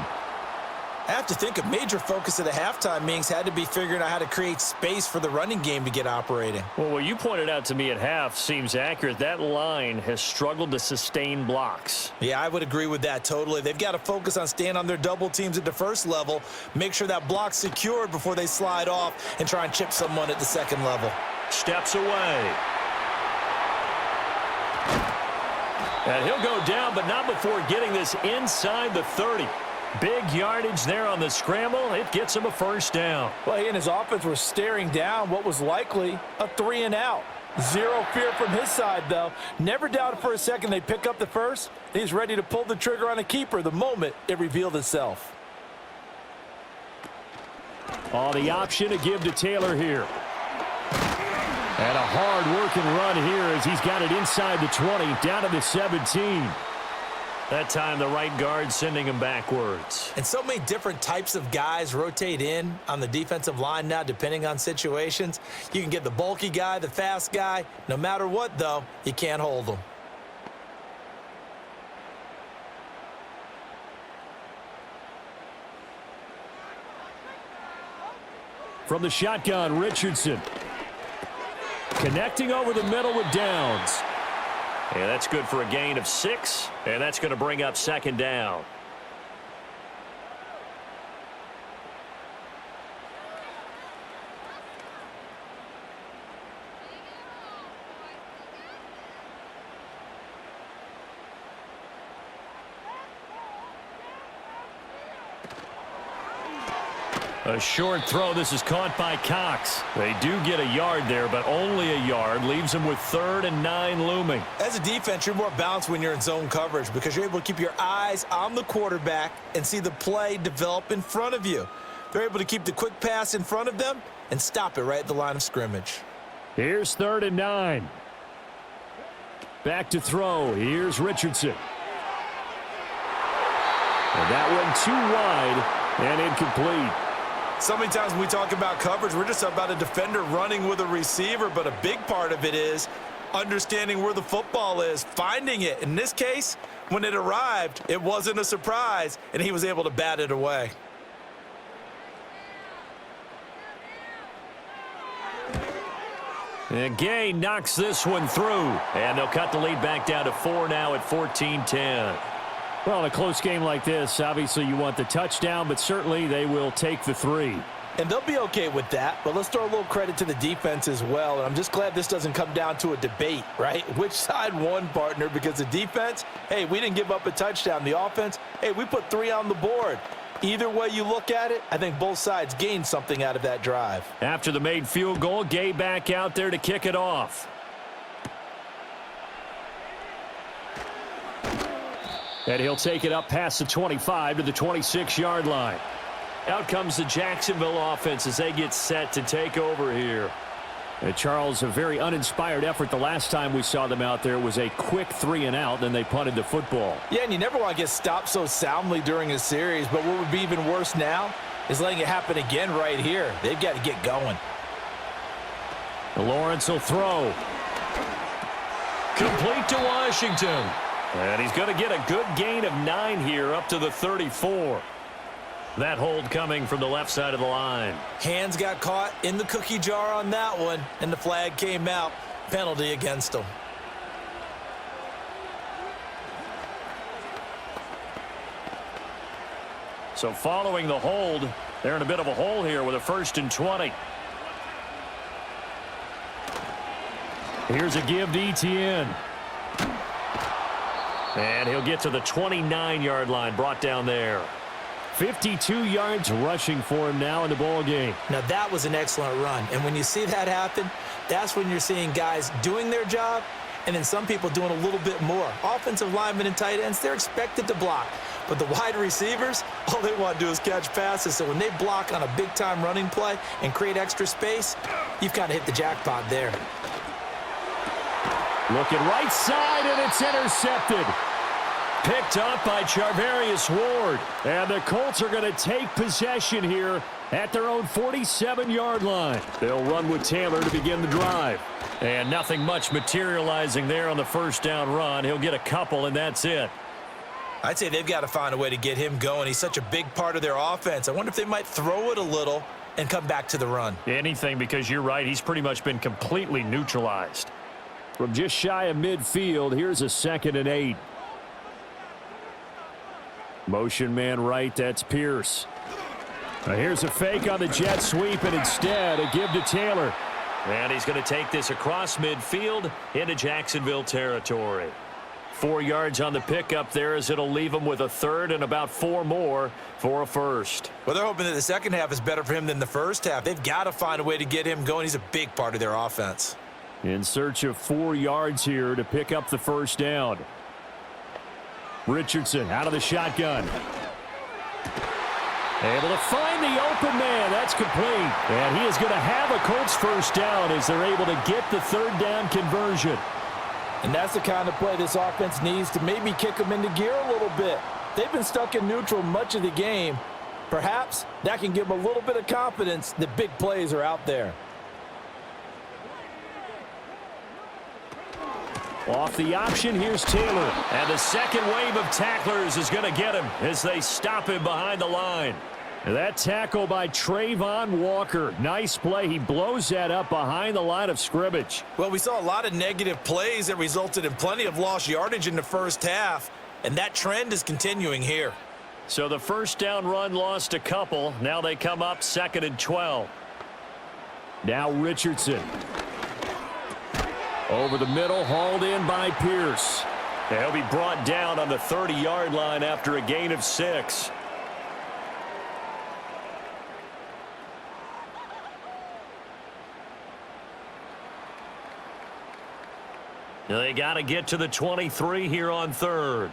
I have to think a major focus of the halftime meetings had to be figuring out how to create space for the running game to get operating. Well, what you pointed out to me at half seems accurate. That line has struggled to sustain blocks. Yeah, I would agree with that totally. They've got to focus on staying on their double teams at the first level, make sure that block's secured before they slide off and try and chip someone at the second level. Steps away. And he'll go down, but not before getting this inside the 30. Big yardage there on the scramble. It gets him a first down. Well, he and his offense were staring down what was likely a 3-and-out. Zero fear from his side, though. Never doubted for a second they'd pick up the first. He's ready to pull the trigger on a keeper the moment it revealed itself. Oh, the option to give to Taylor here. And a hard-working run here as he's got it inside the 20, down to the 17. That time the right guard sending him backwards. And so many different types of guys rotate in on the defensive line now depending on situations. You can get the bulky guy, the fast guy. No matter what, though, you can't hold them. From the shotgun, Richardson. Connecting over the middle with Downs. And that's good for a gain of 6, and that's going to bring up second down. A short throw. This is caught by Cox. They do get a yard there, but only a yard. Leaves them with 3rd and 9 looming. As a defense, you're more balanced when you're in zone coverage because you're able to keep your eyes on the quarterback and see the play develop in front of you. They're able to keep the quick pass in front of them and stop it right at the line of scrimmage. Here's 3rd and 9. Back to throw. Here's Richardson. And that one too wide and incomplete. So many times when we talk about coverage, we're just about a defender running with a receiver, but a big part of it is understanding where the football is, finding it. In this case, when it arrived, it wasn't a surprise, and he was able to bat it away. And Gay knocks this one through, and they'll cut the lead back down to 4 now at 14-10. Well, in a close game like this, obviously you want the touchdown, but certainly they will take the 3. And they'll be okay with that, but let's throw a little credit to the defense as well. And I'm just glad this doesn't come down to a debate, right? Which side won, partner? Because the defense, hey, we didn't give up a touchdown. The offense, hey, we put 3 on the board. Either way you look at it, I think both sides gained something out of that drive. After the made field goal, Gay back out there to kick it off. And he'll take it up past the 25 to the 26-yard line. Out comes the Jacksonville offense as they get set to take over here. Charles, a very uninspired effort the last time we saw them out there. It was a quick 3-and-out, then they punted the football. Yeah, and you never want to get stopped so soundly during a series, but what would be even worse now is letting it happen again right here. They've got to get going. Lawrence will throw. Complete to Washington. And he's going to get a good gain of 9 here up to the 34. That hold coming from the left side of the line. Hands got caught in the cookie jar on that one, and the flag came out. Penalty against them. So following the hold, they're in a bit of a hole here with a 1st and 20. Here's a give to Etienne. And he'll get to the 29-yard line, brought down there. 52 yards rushing for him now in the ball game. Now, that was an excellent run. And when you see that happen, that's when you're seeing guys doing their job and then some people doing a little bit more. Offensive linemen and tight ends, they're expected to block. But the wide receivers, all they want to do is catch passes. So when they block on a big-time running play and create extra space, you've kind of hit the jackpot there. Looking right side, and it's intercepted. Picked up by Charvarius Ward. And the Colts are going to take possession here at their own 47-yard line. They'll run with Taylor to begin the drive. And nothing much materializing there on the first down run. He'll get a couple, and that's it. I'd say they've got to find a way to get him going. He's such a big part of their offense. I wonder if they might throw it a little and come back to the run. Anything, because you're right. He's pretty much been completely neutralized. From just shy of midfield, here's a 2nd and 8. Motion man right, that's Pierce. Now here's a fake on the jet sweep, and instead a give to Taylor. And he's going to take this across midfield into Jacksonville territory. 4 yards on the pickup there, as it'll leave him with a third and about 4 more for a first. Well, they're hoping that the second half is better for him than the first half. They've got to find a way to get him going. He's a big part of their offense. In search of 4 yards here to pick up the first down. Richardson out of the shotgun. Able to find the open man. That's complete. And he is going to have a Colts first down as they're able to get the third down conversion. And that's the kind of play this offense needs to maybe kick them into gear a little bit. They've been stuck in neutral much of the game. Perhaps that can give them a little bit of confidence that big plays are out there. Off the option, here's Taylor. And the second wave of tacklers is going to get him as they stop him behind the line. And that tackle by Trayvon Walker. Nice play. He blows that up behind the line of scrimmage. Well, we saw a lot of negative plays that resulted in plenty of lost yardage in the first half, and that trend is continuing here. So the first down run lost a couple. Now they come up 2nd and 12. Now Richardson. Over the middle, hauled in by Pierce. He'll be brought down on the 30-yard line after a gain of 6. They got to get to the 23 here on 3rd.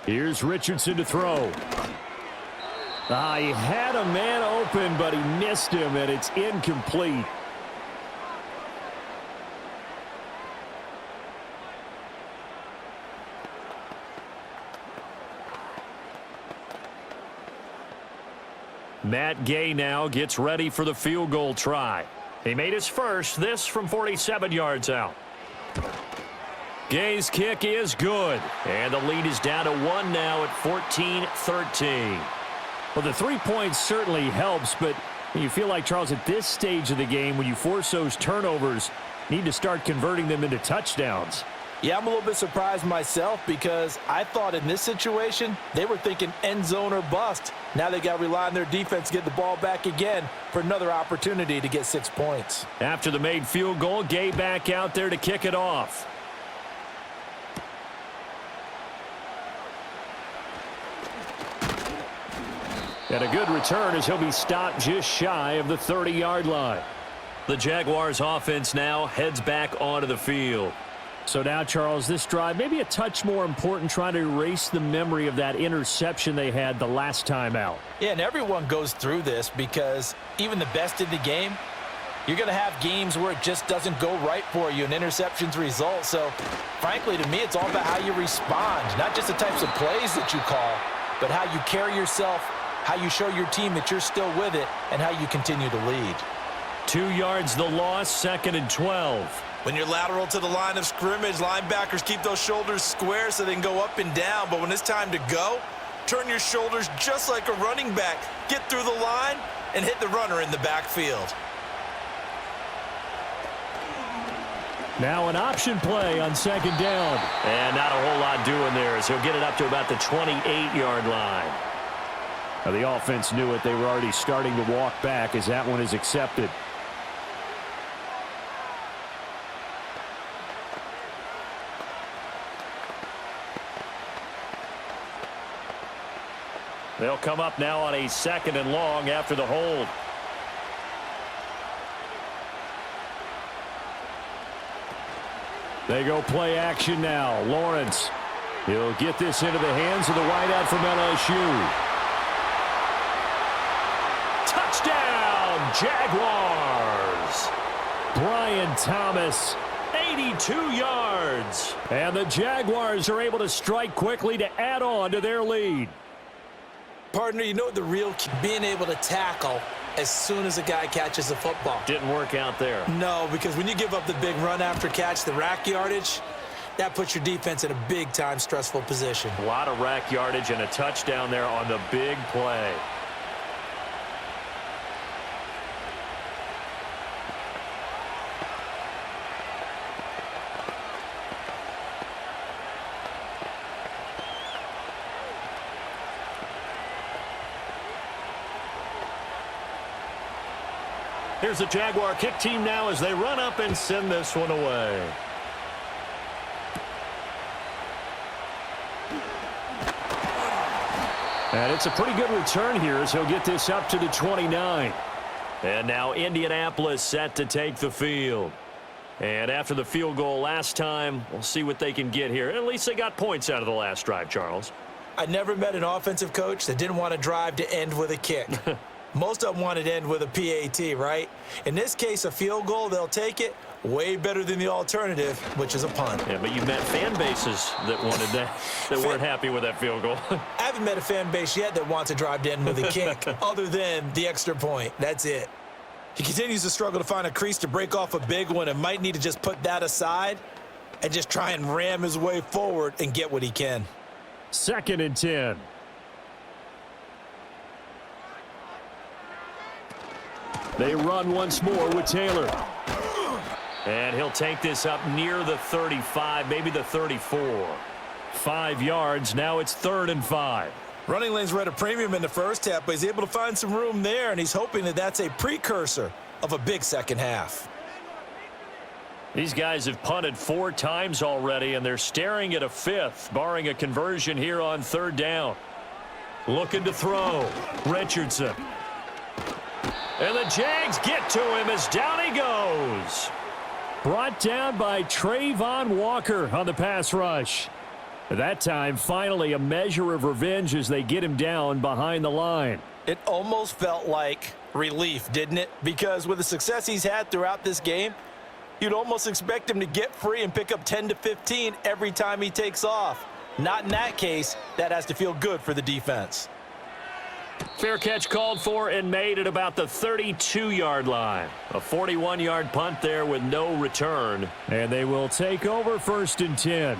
Here's Richardson to throw. He had a man open, but he missed him, and it's incomplete. Matt Gay now gets ready for the field goal try. He made his first, this from 47 yards out. Gay's kick is good, and the lead is down to 1 now at 14-13. Well, the 3 points certainly helps, but you feel like, Charles, at this stage of the game, when you force those turnovers, need to start converting them into touchdowns. Yeah, I'm a little bit surprised myself because I thought in this situation they were thinking end zone or bust. Now they got to rely on their defense to get the ball back again for another opportunity to get 6 points. After the made field goal, Gay back out there to kick it off. And a good return as he'll be stopped just shy of the 30-yard line. The Jaguars offense now heads back onto the field. So now, Charles, this drive maybe a touch more important, trying to erase the memory of that interception they had the last time out. Yeah, and everyone goes through this because even the best in the game, you're going to have games where it just doesn't go right for you and interceptions result. So, frankly, to me, it's all about how you respond, not just the types of plays that you call, but how you carry yourself, how you show your team that you're still with it, and how you continue to lead. 2 yards the loss, 2nd and 12. When you're lateral to the line of scrimmage, linebackers keep those shoulders square so they can go up and down. But when it's time to go, turn your shoulders just like a running back. Get through the line and hit the runner in the backfield. Now an option play on 2nd down. And not a whole lot doing there as he'll get it up to about the 28-yard line. Now the offense knew it. They were already starting to walk back as that one is accepted. They'll come up now on a 2nd and long after the hold. They go play action now. Lawrence. He'll get this into the hands of the wideout from LSU. Touchdown, Jaguars. Brian Thomas, 82 yards. And the Jaguars are able to strike quickly to add on to their lead. Partner, you know the real key? Being able to tackle as soon as a guy catches the football. Didn't work out there. No, because when you give up the big run after catch, the rack yardage, that puts your defense in a big-time stressful position. A lot of rack yardage and a touchdown there on the big play. Here's the Jaguar kick team now as they run up and send this one away. And it's a pretty good return here as he'll get this up to the 29. And now Indianapolis set to take the field. And after the field goal last time, we'll see what they can get here. At least they got points out of the last drive, Charles. I never met an offensive coach that didn't want to drive to end with a kick. Most of them wanted to end with a PAT, right? In this case, a field goal, they'll take it. Way better than the alternative, which is a punt. Yeah, but you met fan bases that wanted that, that weren't happy with that field goal. I haven't met a fan base yet that wants to drive to end with a kick, other than the extra point. That's it. He continues to struggle to find a crease to break off a big one and might need to just put that aside and just try and ram his way forward and get what he can. 2nd and 10. They run once more with Taylor. And he'll take this up near the 35, maybe the 34. 5 yards. Now it's 3rd and 5. Running lanes were at a premium in the first half, but he's able to find some room there, and he's hoping that that's a precursor of a big second half. These guys have punted 4 times already, and they're staring at a 5th, barring a conversion here on 3rd down. Looking to throw. Richardson. And the Jags get to him as down he goes. Brought down by Trayvon Walker on the pass rush. That time, finally, a measure of revenge as they get him down behind the line. It almost felt like relief, didn't it? Because with the success he's had throughout this game, you'd almost expect him to get free and pick up 10 to 15 every time he takes off. Not in that case. That has to feel good for the defense. Fair catch called for and made at about the 32-yard line. A 41-yard punt there with no return. And they will take over 1st and 10.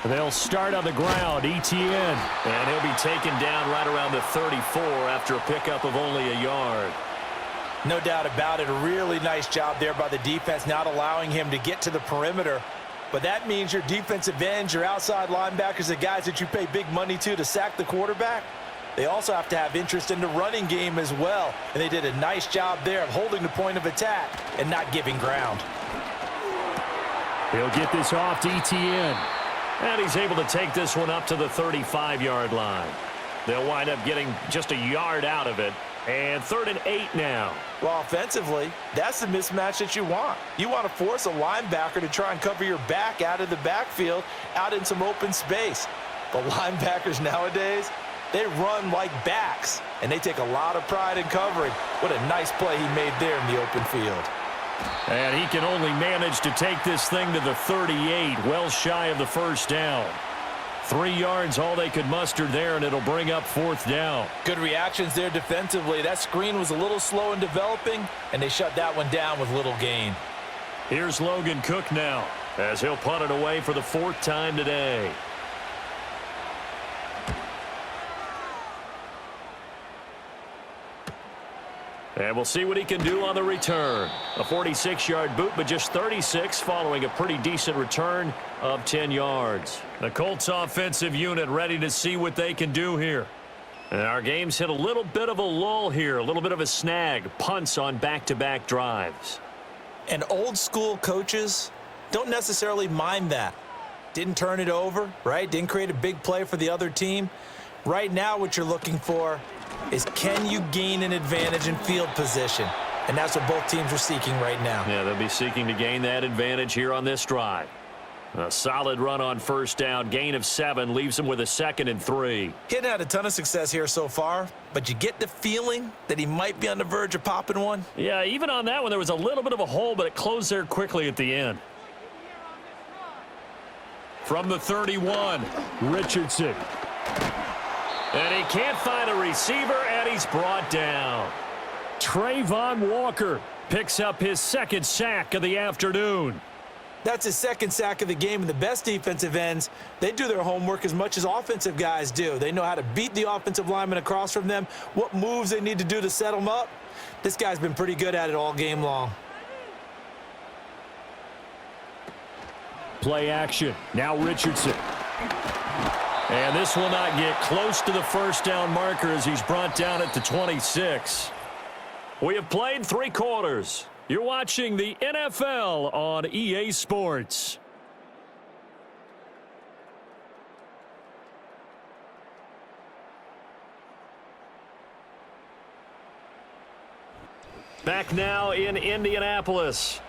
They'll start on the ground. Etienne. And he'll be taken down right around the 34 after a pickup of only a yard. No doubt about it. A really nice job there by the defense, not allowing him to get to the perimeter. But that means your defensive ends, your outside linebackers, the guys that you pay big money to sack the quarterback, they also have to have interest in the running game as well. And they did a nice job there of holding the point of attack and not giving ground. He'll get this off to Etienne. And he's able to take this one up to the 35-yard line. They'll wind up getting just a yard out of it. And 3rd and 8 now. Well, offensively, that's the mismatch that you want. You want to force a linebacker to try and cover your back out of the backfield, out in some open space. But linebackers nowadays, they run like backs, and they take a lot of pride in covering. What a nice play he made there in the open field. And he can only manage to take this thing to the 38, well shy of the 1st down. 3 yards, all they could muster there, and it'll bring up 4th down. Good reactions there defensively. That screen was a little slow in developing, and they shut that one down with little gain. Here's Logan Cook now, as he'll punt it away for the 4th time today. And we'll see what he can do on the return. A 46-yard boot, but just 36 following a pretty decent return of 10 yards. The Colts offensive unit ready to see what they can do here. And our game's hit a little bit of a lull here, a little bit of a snag. Punts on back-to-back drives. And old-school coaches don't necessarily mind that. Didn't turn it over, right? Didn't create a big play for the other team. Right now what you're looking for is, can you gain an advantage in field position? And that's what both teams are seeking right now. Yeah, they'll be seeking to gain that advantage here on this drive. A solid run on first down. Gain of 7 leaves him with a 2nd and 3. He hadn't had a ton of success here so far, but you get the feeling that he might be on the verge of popping one. Yeah, even on that one, there was a little bit of a hole, but it closed there quickly at the end. From the 31, Richardson. and he can't find a receiver, and he's brought down. Trayvon Walker picks up his 2nd sack of the afternoon. That's his 2nd sack of the game, and the best defensive ends, they do their homework as much as offensive guys do. They know how to beat the offensive lineman across from them, what moves they need to do to set them up. This guy's been pretty good at it all game long. Play action. Now Richardson. And this will not get close to the first down marker as he's brought down at the 26. We have played 3 quarters. You're watching the NFL on EA Sports. Back now in Indianapolis.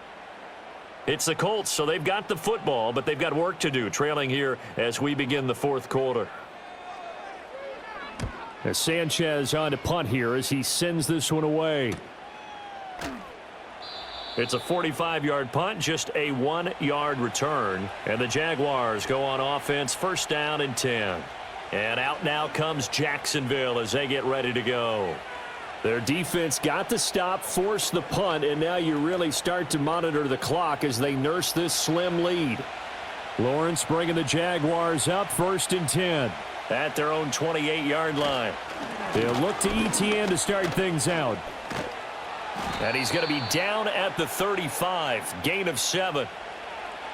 It's the Colts, so they've got the football, but they've got work to do, trailing here as we begin the 4th quarter. As Sanchez on to punt here as he sends this one away. It's a 45-yard punt, just a 1-yard return. And the Jaguars go on offense, first down and 10. And out now comes Jacksonville as they get ready to go. Their defense got the stop, forced the punt, and now you really start to monitor the clock as they nurse this slim lead. Lawrence bringing the Jaguars up, 1st and 10. At their own 28-yard line. They'll look to ETN to start things out. And he's going to be down at the 35. Gain of 7.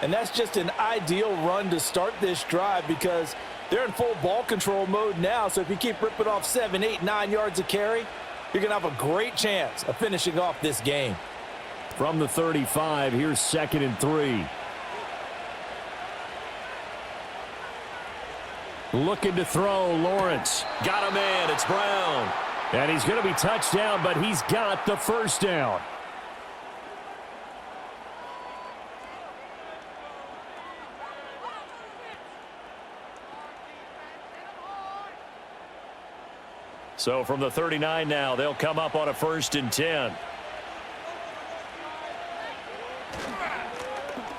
And that's just an ideal run to start this drive because they're in full ball control mode now. So if you keep ripping off 7, 8, 9 yards of carry, you're going to have a great chance of finishing off this game. From the 35, here's 2nd and 3. Looking to throw, Lawrence. Got him in. It's Brown. And he's going to be touched down, but he's got the first down. So from the 39 now, they'll come up on a 1st and 10.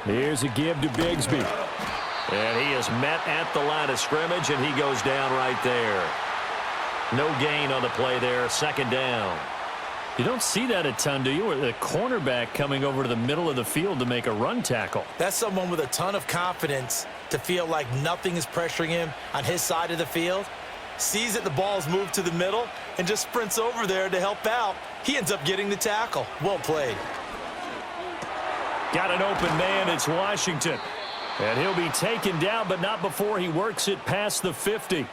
Here's a give to Bigsby. And he is met at the line of scrimmage, and he goes down right there. No gain on the play there, 2nd down. You don't see that a ton, do you? Or the cornerback coming over to the middle of the field to make a run tackle. That's someone with a ton of confidence to feel like nothing is pressuring him on his side of the field. Sees that the ball's moved to the middle and just sprints over there to help out. He ends up getting the tackle. Well played. Got an open man. It's Washington. And he'll be taken down, but not before he works it past the 50.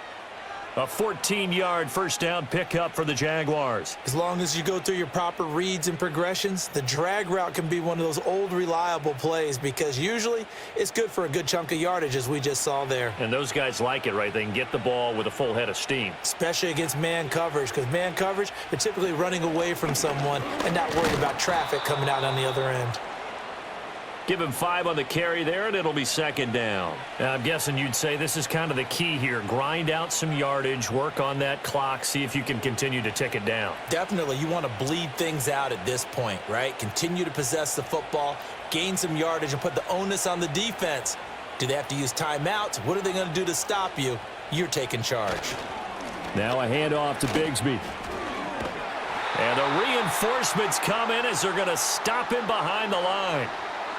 A 14-yard first down pickup for the Jaguars. As long as you go through your proper reads and progressions, the drag route can be one of those old reliable plays because usually it's good for a good chunk of yardage as we just saw there. And those guys like it, right? They can get the ball with a full head of steam. Especially against man coverage because man coverage, they're typically running away from someone and not worried about traffic coming out on the other end. Give him 5 on the carry there, and it'll be 2nd down. I'm guessing you'd say this is kind of the key here. Grind out some yardage, work on that clock, see if you can continue to tick it down. Definitely, you want to bleed things out at this point, right? Continue to possess the football, gain some yardage, and put the onus on the defense. Do they have to use timeouts? What are they going to do to stop you? You're taking charge. Now a handoff to Bigsby. And the reinforcements come in as they're going to stop him behind the line.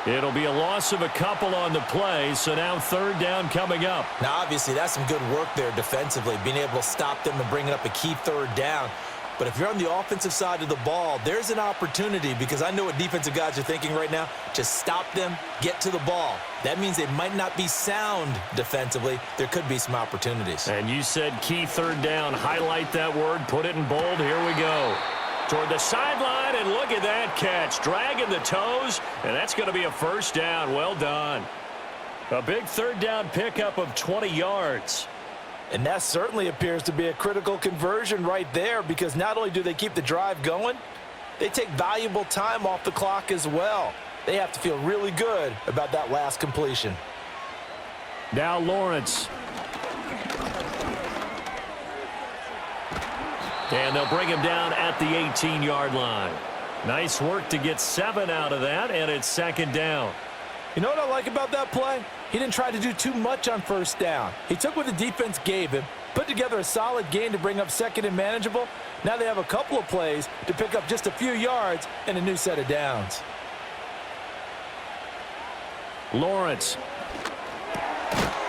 It'll be a loss of a couple on the play, so now 3rd down coming up. Now, obviously, that's some good work there defensively, being able to stop them and bringing up a key 3rd down. But if you're on the offensive side of the ball, there's an opportunity because I know what defensive guys are thinking right now. Just stop them, get to the ball. That means they might not be sound defensively. There could be some opportunities. And you said key 3rd down. Highlight that word, put it in bold. Here we go. Toward the sideline, and look at that catch. Dragging the toes, and that's going to be a first down. Well done. A big 3rd down pickup of 20 yards. And that certainly appears to be a critical conversion right there because not only do they keep the drive going, they take valuable time off the clock as well. They have to feel really good about that last completion. Now Lawrence. And they'll bring him down at the 18-yard line. Nice work to get 7 out of that, and it's second down. You know what I like about that play? He didn't try to do too much on first down. He took what the defense gave him, put together a solid gain to bring up second and manageable. Now they have a couple of plays to pick up just a few yards and a new set of downs. Lawrence.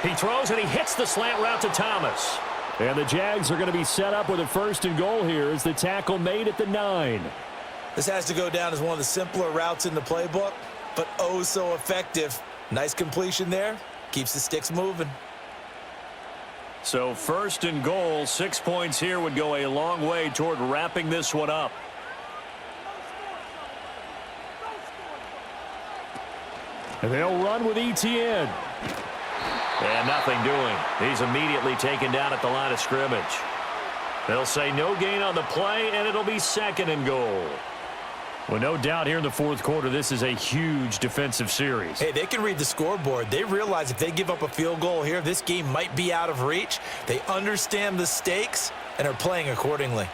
He throws and he hits the slant route to Thomas. And the Jags are going to be set up with a first and goal here as the tackle made at the 9. This has to go down as one of the simpler routes in the playbook, but oh so effective. Nice completion there. Keeps the sticks moving. So first and goal, 6 points here would go a long way toward wrapping this one up. And they'll run with ETN. And nothing doing. He's immediately taken down at the line of scrimmage. They'll say no gain on the play, and it'll be second and goal. Well, no doubt here in the fourth quarter, this is a huge defensive series. Hey, they can read the scoreboard. They realize if they give up a field goal here, this game might be out of reach. They understand the stakes and are playing accordingly.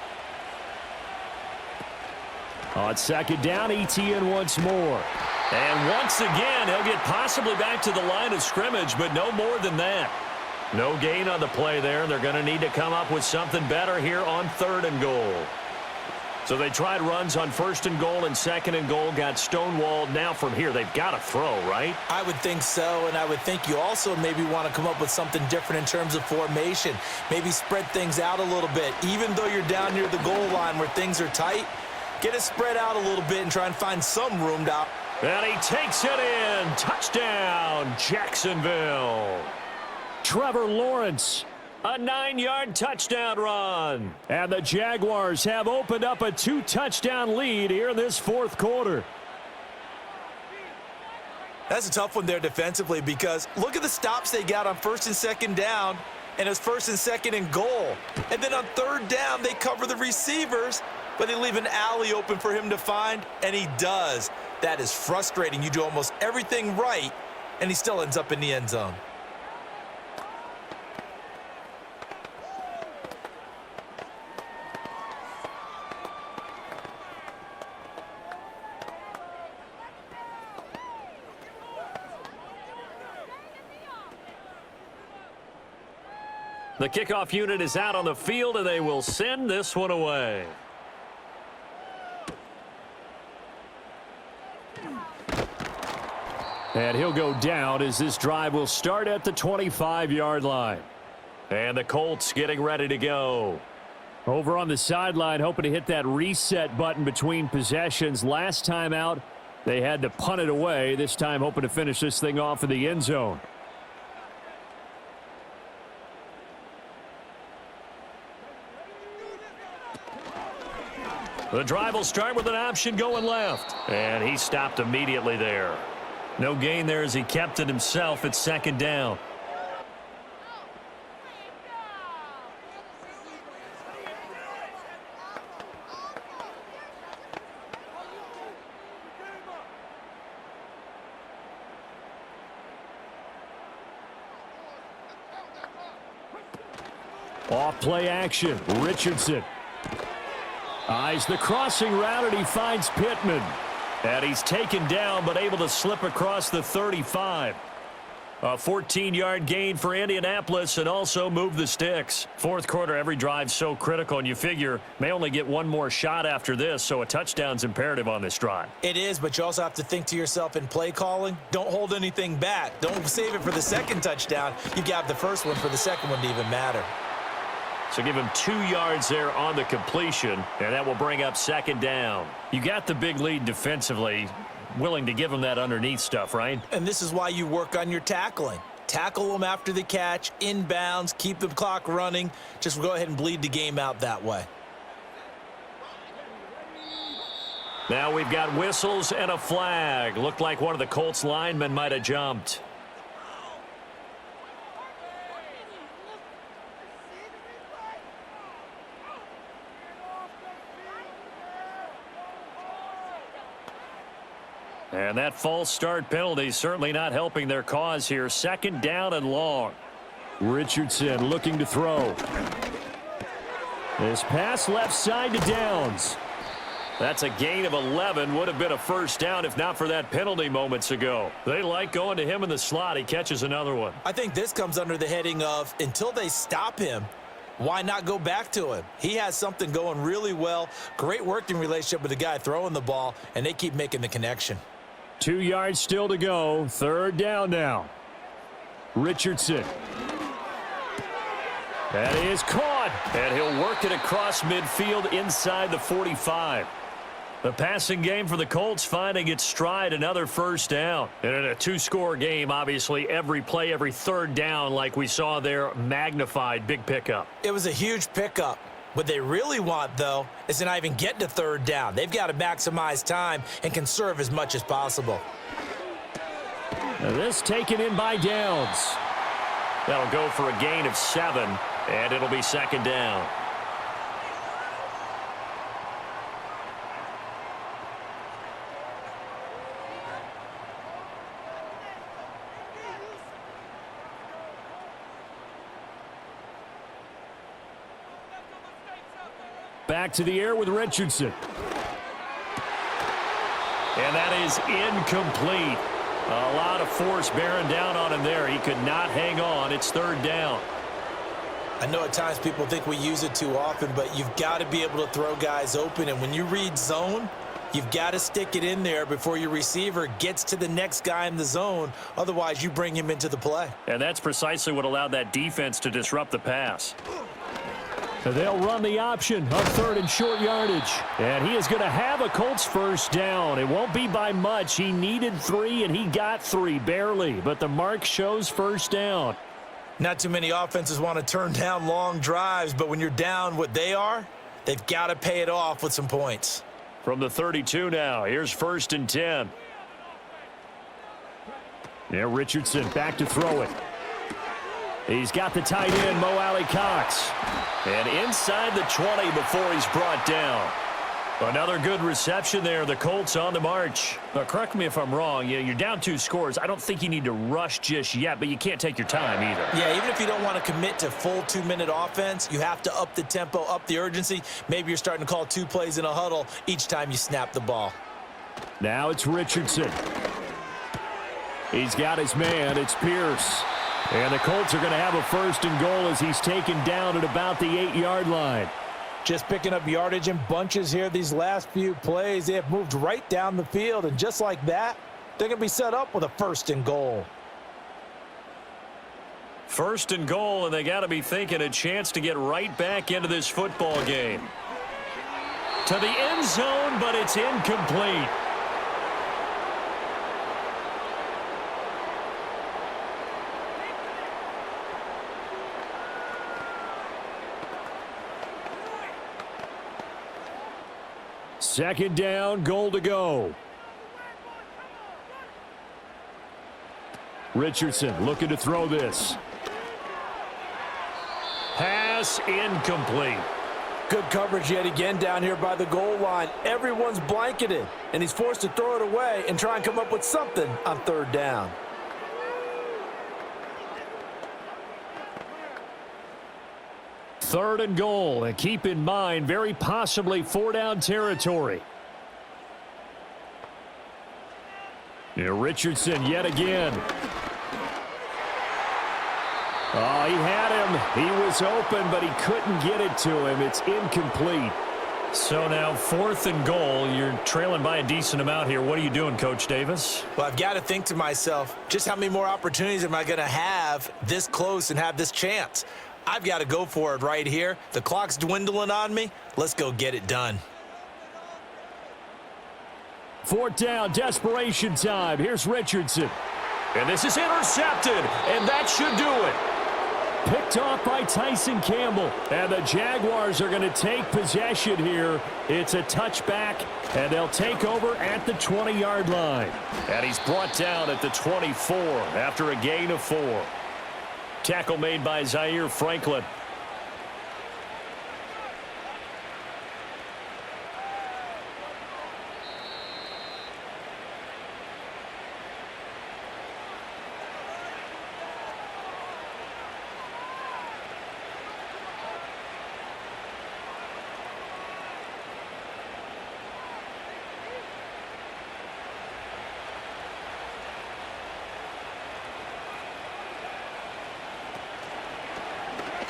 On second down, ETN once more. And once again, he'll get possibly back to the line of scrimmage, but no more than that. No gain on the play there. They're going to need to come up with something better here on third and goal. So they tried runs on first and goal and second and goal, got stonewalled. Now from here, they've got to throw, right? I would think so, and I would think you also maybe want to come up with something different in terms of formation. Maybe spread things out a little bit. Even though you're down near the goal line where things are tight, get it spread out a little bit and try and find some room to... And he takes it in. Touchdown, Jacksonville. Trevor Lawrence. A 9-yard touchdown run. And the Jaguars have opened up a 2-touchdown lead here in this fourth quarter. That's a tough one there defensively because look at the stops they got on first and second down, and it's first and second and goal. And then on third down, they cover the receivers, but they leave an alley open for him to find, and he does. That is frustrating. You do almost everything right, and he still ends up in the end zone. The kickoff unit is out on the field, and they will send this one away. And he'll go down as this drive will start at the 25-yard line. And the Colts getting ready to go. Over on the sideline, hoping to hit that reset button between possessions. Last time out, they had to punt it away. This time, hoping to finish this thing off in the end zone. The drive will start with an option going left. And he stopped immediately there. No gain there as he kept it himself at second down. Off play action. Richardson. Eyes the crossing route, and he finds Pittman. And he's taken down, but able to slip across the 35. A 14-yard gain for Indianapolis and also move the sticks. Fourth quarter, every drive so critical, and you figure may only get one more shot after this, so a touchdown's imperative on this drive. It is, but you also have to think to yourself in play calling, don't hold anything back. Don't save it for the second touchdown. You got the first one for the second one to even matter. So give him 2 yards there on the completion, and that will bring up second down. You got the big lead defensively, willing to give him that underneath stuff, right? And this is why you work on your tackling. Tackle them after the catch, inbounds, keep the clock running. Just go ahead and bleed the game out that way. Now we've got whistles and a flag. Looked like one of the Colts linemen might have jumped. And that false start penalty certainly not helping their cause here. Second down and long. Richardson looking to throw. This pass left side to Downs. That's a gain of 11. Would have been a first down if not for that penalty moments ago. They like going to him in the slot. He catches another one. I think this comes under the heading of until they stop him, why not go back to him? He has something going really well. Great working relationship with the guy throwing the ball, and they keep making the connection. 2 yards still to go. Third down now. Richardson. That is caught. And he'll work it across midfield inside the 45. The passing game for the Colts finding its stride, another first down. And in a two-score game, obviously, every play, every third down, like we saw there, magnified, big pickup. It was a huge pickup. What they really want, though, is to not even get to third down. They've got to maximize time and conserve as much as possible. Now this taken in by Downs. That'll go for a gain of 7, and it'll be second down. Back to the air with Richardson. And that is incomplete. A lot of force bearing down on him there. He could not hang on. It's third down. I know at times people think we use it too often, but you've got to be able to throw guys open. And when you read zone, you've got to stick it in there before your receiver gets to the next guy in the zone. Otherwise, you bring him into the play. And that's precisely what allowed that defense to disrupt the pass. They'll run the option on third and short yardage. And he is going to have a Colts first down. It won't be by much. He needed 3, and he got 3, barely. But the mark shows first down. Not too many offenses want to turn down long drives, but when you're down what they are, they've got to pay it off with some points. From the 32 now, here's first and 10. Yeah, Richardson back to throw it. He's got the tight end, Mo Alley-Cox. And inside the 20 before he's brought down. Another good reception there. The Colts on the march. Correct me if I'm wrong. You're down 2 scores. I don't think you need to rush just yet, but you can't take your time either. Yeah, even if you don't want to commit to full 2-minute offense, you have to up the tempo, up the urgency. Maybe you're starting to call 2 plays in a huddle each time you snap the ball. Now it's Richardson. He's got his man. It's Pierce. And the Colts are going to have a first and goal as he's taken down at about the 8-yard line. Just picking up yardage in bunches here these last few plays. They have moved right down the field, and just like that, they're going to be set up with a first and goal. First and goal, and they got to be thinking a chance to get right back into this football game. To the end zone, but it's incomplete. Second down, goal to go. Richardson looking to throw this. Pass incomplete. Good coverage yet again down here by the goal line. Everyone's blanketed, and he's forced to throw it away and try and come up with something on third down. Third and goal, and keep in mind, very possibly 4-down territory. Yeah, Richardson yet again. Oh, he had him. He was open, but he couldn't get it to him. It's incomplete. So now 4th and goal. You're trailing by a decent amount here. What are you doing, Coach Davis? Well, I've got to think to myself, just how many more opportunities am I going to have this close and have this chance? I've got to go for it right here. The clock's dwindling on me. Let's go get it done. 4th down, desperation time. Here's Richardson. And this is intercepted, and that should do it. Picked off by Tyson Campbell. And the Jaguars are going to take possession here. It's a touchback, and they'll take over at the 20-yard line. And he's brought down at the 24 after a gain of 4. Tackle made by Zaire Franklin.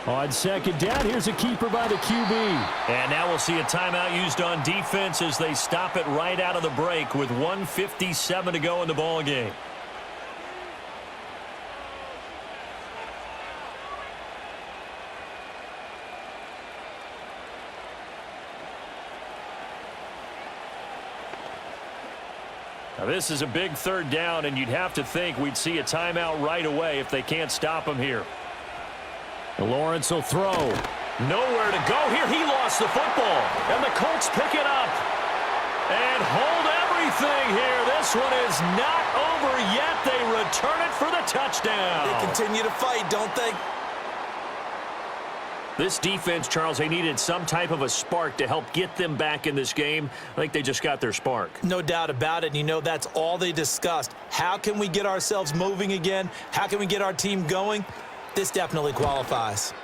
On second down, here's a keeper by the QB. And now we'll see a timeout used on defense as they stop it right out of the break with 1:57 to go in the ball game. Now this is a big third down, and you'd have to think we'd see a timeout right away if they can't stop him here. Lawrence will throw. Nowhere to go here. He lost the football, and the Colts pick it up and hold everything here. This one is not over yet. They return it for the touchdown. They continue to fight, don't they? This defense, Charles, they needed some type of a spark to help get them back in this game. I think they just got their spark. No doubt about it. And you know, that's all they discussed. How can we get ourselves moving again? How can we get our team going? This definitely qualifies.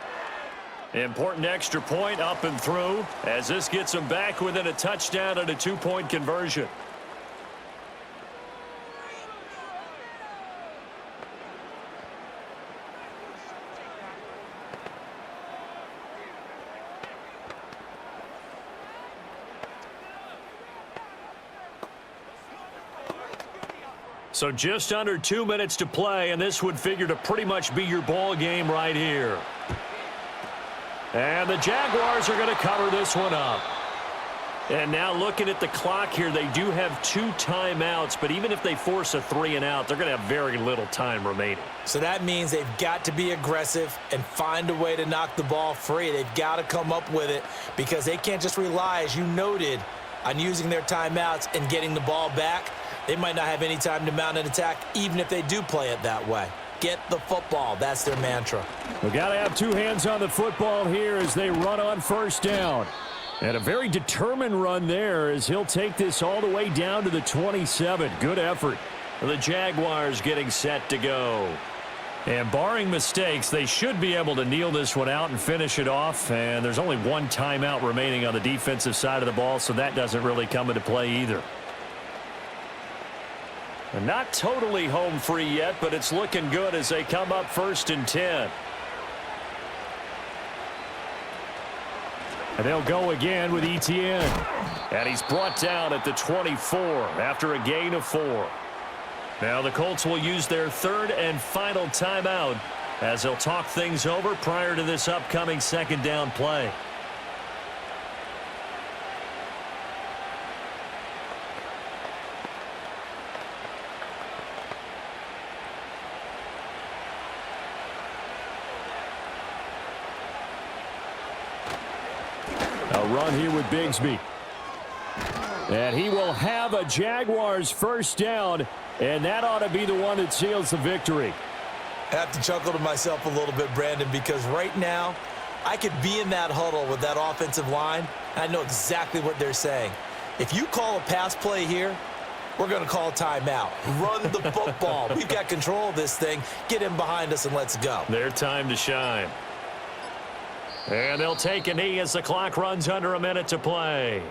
Important extra point up and through as this gets them back within a touchdown and a two-point conversion. So just under 2 minutes to play, and this would figure to pretty much be your ball game right here. And the Jaguars are going to cover this one up. And now looking at the clock here, they do have 2 timeouts, but even if they force a 3-and-out, they're going to have very little time remaining. So that means they've got to be aggressive and find a way to knock the ball free. They've got to come up with it because they can't just rely, as you noted, on using their timeouts and getting the ball back. They might not have any time to mount an attack, even if they do play it that way. Get the football. That's their mantra. We've got to have 2 hands on the football here as they run on first down. And a very determined run there as he'll take this all the way down to the 27. Good effort. The Jaguars getting set to go. And barring mistakes, they should be able to kneel this one out and finish it off. And there's only 1 timeout remaining on the defensive side of the ball, so that doesn't really come into play either. And not totally home free yet, but it's looking good as they come up 1st and 10. And they'll go again with Etienne. And he's brought down at the 24 after a gain of 4. Now the Colts will use their 3rd and final timeout as they'll talk things over prior to this upcoming 2nd down play. A run here with Bigsby. And he will have a Jaguars first down, and that ought to be the one that seals the victory. I have to chuckle to myself a little bit, Brandon, because right now I could be in that huddle with that offensive line, and I know exactly what they're saying. If you call a pass play here, we're going to call a timeout. Run the football. We've got control of this thing. Get him behind us and let's go. Their time to shine. And they'll take a knee as the clock runs under a minute to play.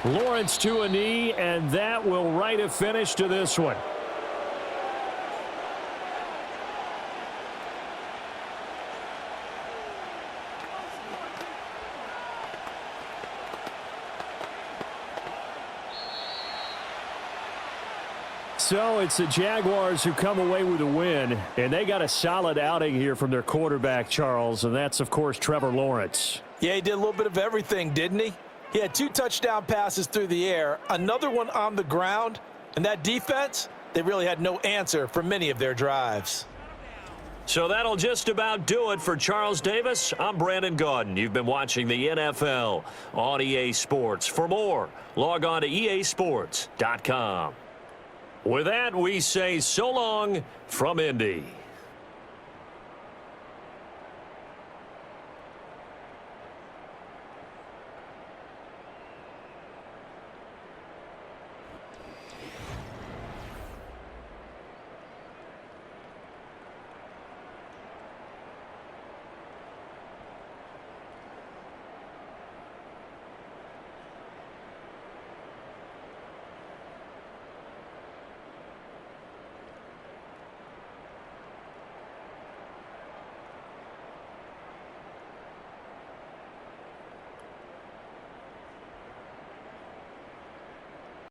Lawrence to a knee, and that will write a finish to this one. So it's the Jaguars who come away with a win, and they got a solid outing here from their quarterback, Charles, and that's, of course, Trevor Lawrence. Yeah, he did a little bit of everything, didn't he? He had 2 touchdown passes through the air, another one on the ground, and that defense, they really had no answer for many of their drives. So that'll just about do it for Charles Davis. I'm Brandon Gaudin. You've been watching the NFL on EA Sports. For more, log on to easports.com. With that, we say so long from Indy.